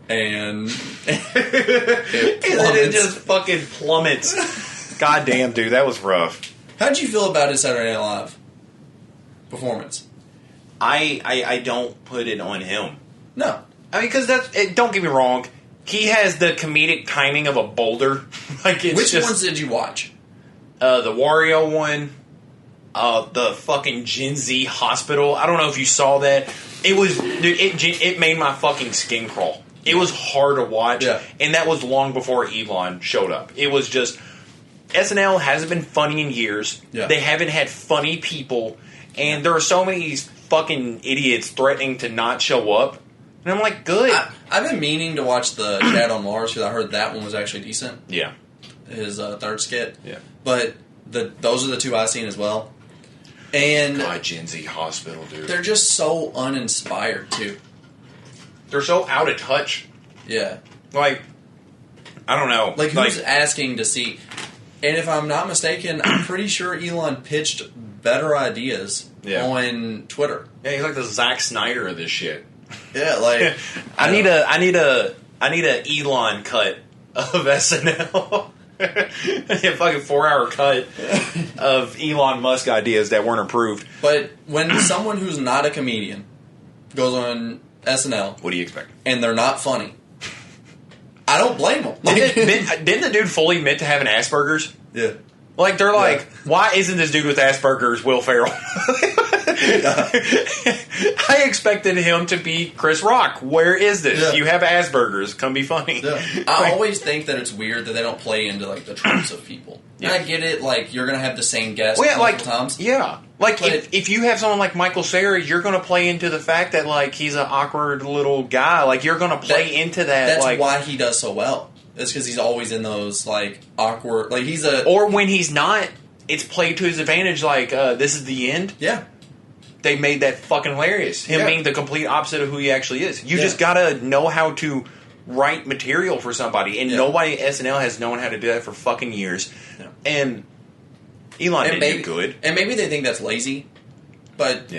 B: and
A: it just fucking plummets. God damn, dude, that was rough.
B: How'd you feel about his Saturday Night Live performance?
A: I don't put it on him.
B: No.
A: I mean, because don't get me wrong, he has the comedic timing of a boulder. Like, it's
B: Which
A: just,
B: ones did you watch?
A: The Wario one, the fucking Gen Z hospital. I don't know if you saw that. It was, dude, it made my fucking skin crawl. It was hard to watch, and that was long before Elon showed up. It was just, SNL hasn't been funny in years.
B: Yeah.
A: They haven't had funny people, and there are so many fucking idiots threatening to not show up. And I'm like, good.
B: I've been meaning to watch the Chad on Mars because I heard that one was actually decent.
A: Yeah.
B: His third skit.
A: Yeah.
B: But those are the two I've seen as well. And
A: God, Gen Z hospital, dude.
B: they're just so uninspired, too.
A: They're so out of touch.
B: Yeah.
A: Like, I don't know.
B: Like, who's asking to see... And if I'm not mistaken, I'm pretty sure Elon pitched better ideas on Twitter.
A: Yeah, he's like the Zack Snyder of this shit.
B: Yeah, like
A: I need a Elon cut of SNL. A fucking 4-hour cut of Elon Musk ideas that weren't approved.
B: But when someone who's not a comedian goes on SNL,
A: what do you expect?
B: And they're not funny, I don't blame them.
A: Didn't the dude fully admit to having Asperger's?
B: Yeah.
A: Like, they're like, why isn't this dude with Asperger's Will Ferrell? I expected him to be Chris Rock. Where is this?
B: Yeah.
A: You have Asperger's. Come be funny.
B: Yeah. I always think that it's weird that they don't play into, like, the tropes of people. Yeah. And I get it, like, you're going to have the same guest multiple times.
A: Yeah. Like, if you have someone like Michael Cera, you're going to play into the fact that, like, he's an awkward little guy. Like, you're going to play into that.
B: That's
A: like,
B: why he does so well. It's because he's always in those, like, awkward... Like, he's a...
A: Or when he's not, it's played to his advantage, like, this is the end.
B: Yeah.
A: They made that fucking hilarious. Him being the complete opposite of who he actually is. You just gotta know how to write material for somebody. And nobody at SNL has known how to do that for fucking years. Yeah. And Elon didn't do good.
B: And maybe they think that's lazy, but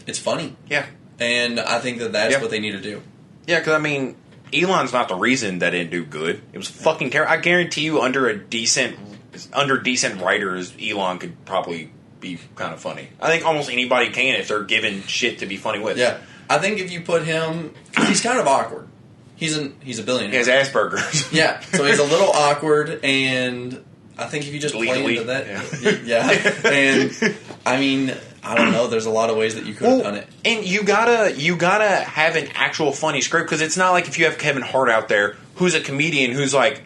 B: it's funny.
A: Yeah.
B: And I think that that's what they need to do.
A: Yeah, because, I mean... Elon's not the reason that didn't do good. It was fucking terrible. I guarantee you, under decent writers, Elon could probably be kind of funny. I think almost anybody can if they're given shit to be funny with.
B: Yeah, I think if you put him, because he's kind of awkward. He's a billionaire.
A: He has Asperger's.
B: Yeah, so he's a little awkward, and I think if you just play into that, and I mean, I don't know. There's a lot of ways that you could have done it,
A: and you gotta have an actual funny script, because it's not like if you have Kevin Hart out there who's a comedian who's like,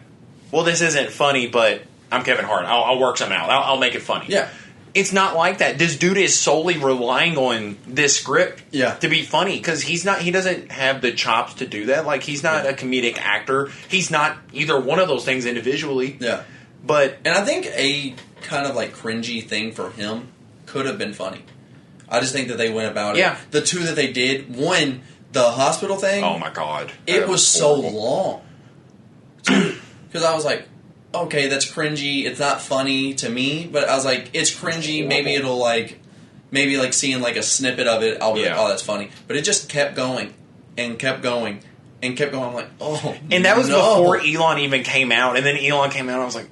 A: well, this isn't funny, but I'm Kevin Hart. I'll work something out. I'll make it funny.
B: Yeah,
A: it's not like that. This dude is solely relying on this script to be funny, because he doesn't have the chops to do that. Like, he's not a comedic actor. He's not either one of those things individually.
B: Yeah, and I think a kind of like cringy thing for him could have been funny. I just think that they went about it. The two that they did, one, the hospital thing.
A: Oh my god,
B: it was so long. Because I was like, okay, that's cringy. It's not funny to me, but I was like, it's cringy. Maybe it'll like seeing like a snippet of it, I'll be like, oh, that's funny. But it just kept going and kept going and kept going. I'm like, oh,
A: and that was before Elon even came out. And then Elon came out, and I was like,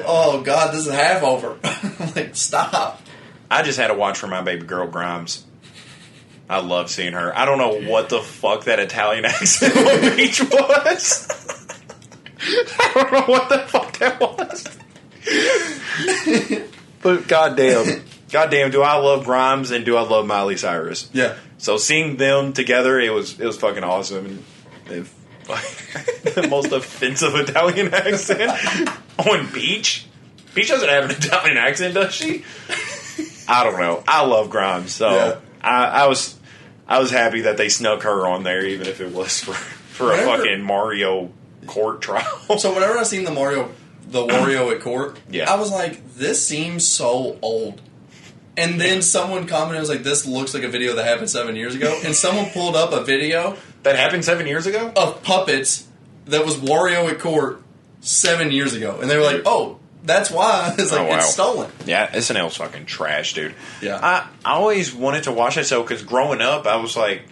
B: oh god, this is half over. I'm like, stop.
A: I just had to watch for my baby girl Grimes. I love seeing her. I don't know what the fuck that Italian accent on the beach was. I don't know what the fuck that was. But goddamn, do I love Grimes and do I love Miley Cyrus?
B: Yeah.
A: So seeing them together, it was fucking awesome. And the most offensive Italian accent on Beach. Beach doesn't have an Italian accent, does she? I don't know. I love Grimes, so I was happy that they snuck her on there, even if it was for a fucking Mario court trial.
B: So whenever I seen the Wario at court,
A: yeah.
B: I was like, this seems so old. And then someone commented, was like, this looks like a video that happened 7 years ago. And someone pulled up a video
A: that happened 7 years ago
B: of puppets that was Wario at court 7 years ago, and they were like, oh, that's why. It's like, it's stolen.
A: Yeah, SNL's fucking trash, dude.
B: Yeah.
A: I always wanted to watch that show because growing up, I was like,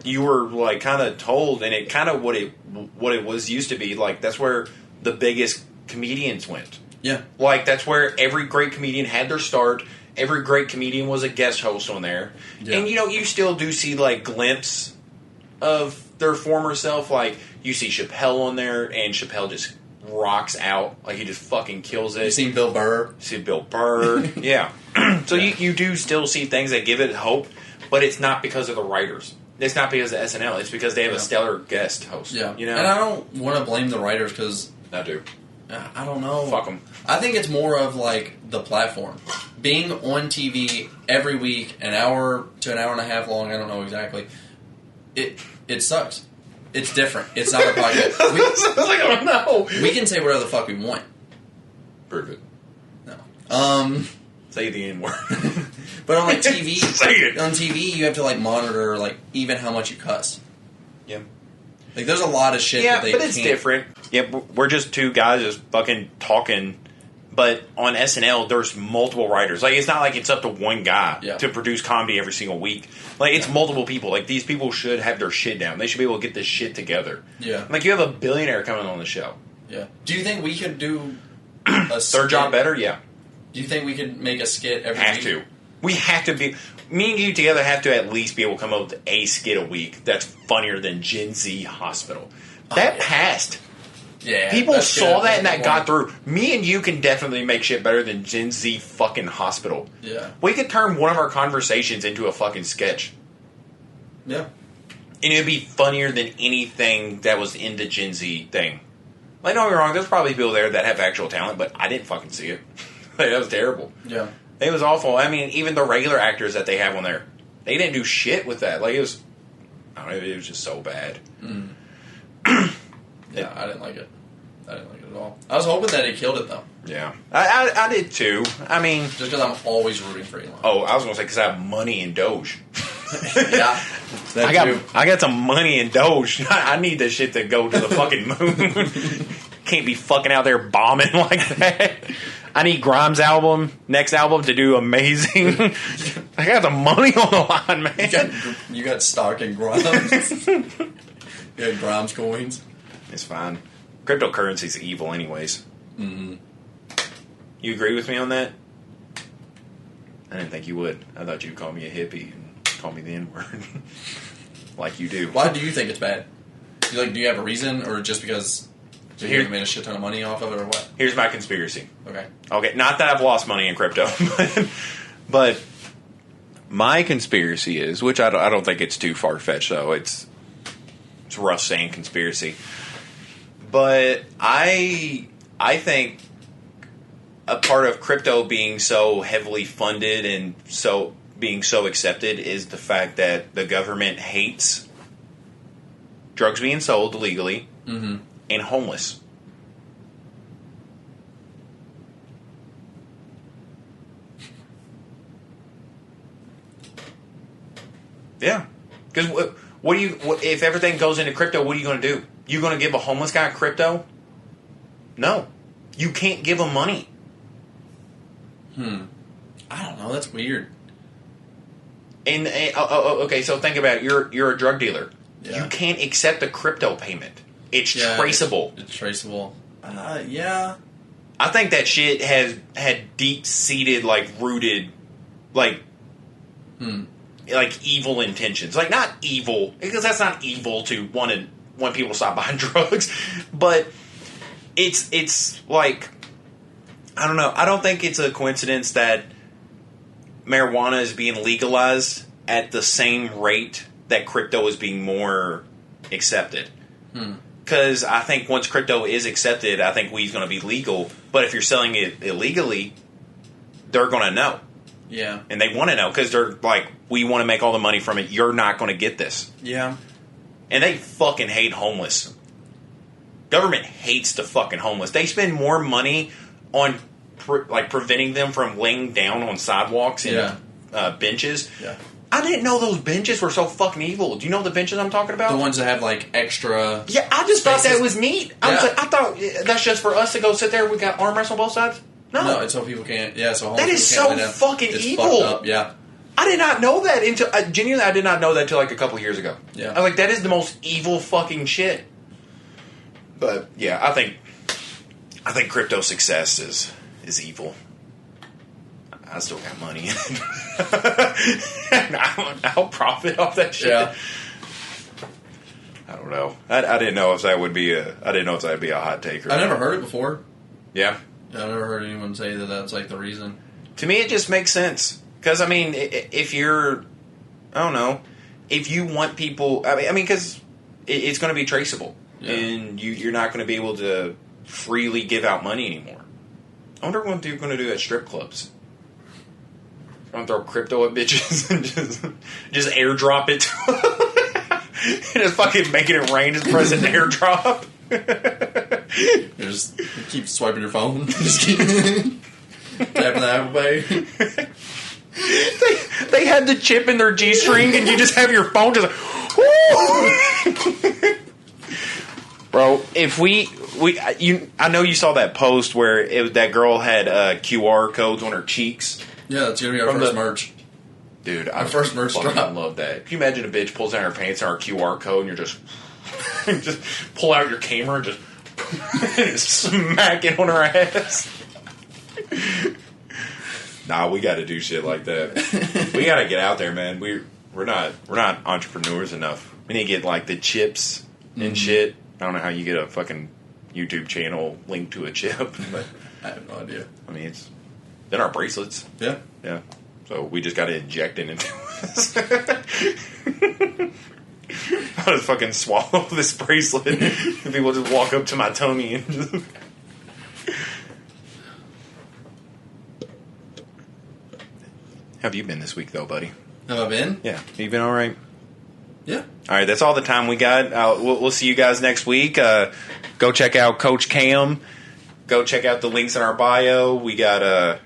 A: you were like kind of told, and it kind of what it was used to be. Like, that's where the biggest comedians went.
B: Yeah.
A: Like, that's where every great comedian had their start. Every great comedian was a guest host on there. Yeah. And, you still do see, like, glimpse of their former self. Like, you see Chappelle on there, and Chappelle just rocks out. Like, he just fucking kills it.
B: You seen Bill Burr?
A: See Bill Burr. Yeah. So you do still see things that give it hope, but it's not because of the writers. It's not because of SNL. It's because they have a stellar guest host.
B: Yeah. And I don't want to blame the writers because...
A: I do.
B: I don't know.
A: Fuck them.
B: I think it's more of, like, the platform. Being on TV every week, an hour to an hour and a half long, I don't know exactly, it sucks. It's different. It's not a podcast.
A: I don't know.
B: We can say whatever the fuck we want.
A: Prove it.
B: No.
A: Say the N-word.
B: But on, like, TV...
A: Say it.
B: On TV, you have to, like, monitor, like, even how much you cuss.
A: Yeah.
B: Like, there's a lot of shit that they can't...
A: Yeah, but it's different. Yeah, we're just two guys just fucking talking But on SNL, there's multiple writers. Like, it's not like it's up to one guy
B: Yeah.
A: to produce comedy every single week. Like, it's multiple people. Like, these people should have their shit down. They should be able to get this shit together.
B: Yeah.
A: Like, you have a billionaire coming on the show.
B: Yeah. Do you think we could do
A: Their job better? Yeah.
B: Do you think we could make a skit every
A: Have
B: week?
A: to. We have to be... Me and you together have to at least be able to come up with a skit a week that's funnier than Gen Z Hospital. That passed.
B: Yeah.
A: People
B: that's
A: saw
B: good.
A: that and
B: That's
A: that
B: a
A: got
B: good
A: through. Me and you can definitely make shit better than Gen Z fucking Hospital.
B: Yeah.
A: We could turn one of our conversations into a fucking sketch.
B: Yeah.
A: And it would be funnier than anything that was in the Gen Z thing. Like, don't get me wrong, there's probably people there that have actual talent, but I didn't fucking see it. Like, that was terrible.
B: Yeah.
A: It was awful. I mean, even the regular actors that they have on there, they didn't do shit with that. Like, it was... I don't know, it was just so bad.
B: Yeah, I didn't like it. I didn't like it at all. I was hoping that he killed it, though.
A: Yeah. I did too. I mean...
B: Just because I'm always rooting for Elon.
A: Oh, I was going to say because I have money in Doge.
B: Yeah.
A: I got some money in Doge. I need this shit to go to the fucking moon. Can't be fucking out there bombing like that. I need Grimes' next album to do amazing. I got the money on the line, man.
B: You got stock in Grimes. You got Grimes coins.
A: It's fine. Cryptocurrency's evil anyways.
B: Mm-hmm.
A: You agree with me on that? I didn't think you would. I thought you'd call me a hippie and call me the N-word. Like you do.
B: Why do you think it's bad? Do you have a reason, or just because you haven't made a shit ton of money off of it, or what?
A: Here's my conspiracy.
B: Okay.
A: Not that I've lost money in crypto, but my conspiracy is, which I don't think it's too far-fetched, though. It's rough saying conspiracy. But I think a part of crypto being so heavily funded and being so accepted is the fact that the government hates drugs being sold illegally and homeless. Yeah, because what do you? If everything goes into crypto, what are you going to do? You going to give a homeless guy crypto? No, you can't give him money.
B: I don't know. That's weird.
A: And okay, so think about it. You're a drug dealer.
B: Yeah.
A: You can't accept a crypto payment. It's traceable.
B: It's traceable. Yeah.
A: I think that shit has had deep seated, rooted, like evil intentions. Like, not evil, because that's not evil to want people to stop buying drugs, but it's like, I don't know. I don't think it's a coincidence that marijuana is being legalized at the same rate that crypto is being more accepted. Because I think once crypto is accepted, I think weed's going to be legal. But if you're selling it illegally, they're going to know.
B: Yeah.
A: And they want to know because they're like, we want to make all the money from it. You're not going to get this.
B: Yeah.
A: And they fucking hate homeless. Government hates the fucking homeless. They spend more money on preventing them from laying down on sidewalks and benches.
B: Yeah.
A: I didn't know those benches were so fucking evil. Do you know the benches I'm talking about?
B: The ones that have extra.
A: Yeah, I just thought that was neat. I
B: Yeah.
A: thought that's just for us to go sit there. We got armrests on both sides. No,
B: It's so people can't. Yeah, so
A: that is so fucking
B: it's
A: evil.
B: Fucked up, yeah.
A: I did not know that until genuinely. I did not know that until a couple years ago.
B: Yeah.
A: I was like, that is the most evil fucking shit. But yeah, I think crypto success is evil. I still got money in it. And I'll profit off that shit.
B: Yeah.
A: I don't know. I didn't know if that would be a hot take.
B: I've never heard it before.
A: Yeah.
B: I've never heard anyone say that that's the reason.
A: To me, it just makes sense. Because, I mean, if you're... I don't know. If you want people... I mean, because it's going to be traceable. Yeah. And you're not going to be able to freely give out money anymore. I wonder what they're going to do at strip clubs. Going to throw crypto at bitches and just airdrop it to them. Just fucking making it rain. Just press an airdrop.
B: Just keep swiping your phone. Just keep tapping the Apple Pay.
A: They had the chip in their G-string, and you just have your phone just. Bro, if we I know you saw that post where that girl had QR codes on her cheeks.
B: Yeah, that's gonna be our first merch.
A: Dude,
B: our first merch drop.
A: I love that. Can you imagine a bitch pulls down her pants and our QR code and you're just just pull out your camera and just smack it on her ass? Nah, we got to do shit like that. We got to get out there, man. We're not entrepreneurs enough. We need to get like the chips and shit. I don't know how you get a fucking YouTube channel linked to a chip, but
B: I have no idea.
A: I mean, it's in our bracelets.
B: Yeah.
A: So we just got to inject it into this. I'll just fucking swallow this bracelet. And people just walk up to my tummy and just... How have you been this week, though, buddy?
B: Have I been?
A: Yeah. You been all right?
B: Yeah.
A: All right, that's all the time we got. We'll see you guys next week. Go check out Coach Cam. Go check out the links in our bio. We got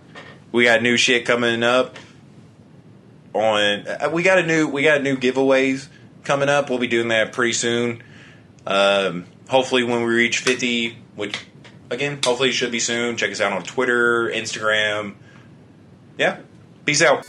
A: new shit coming up. We got new giveaways coming up. We'll be doing that pretty soon. Hopefully, when we reach 50, which again, hopefully should be soon. Check us out on Twitter, Instagram. Yeah. Peace out.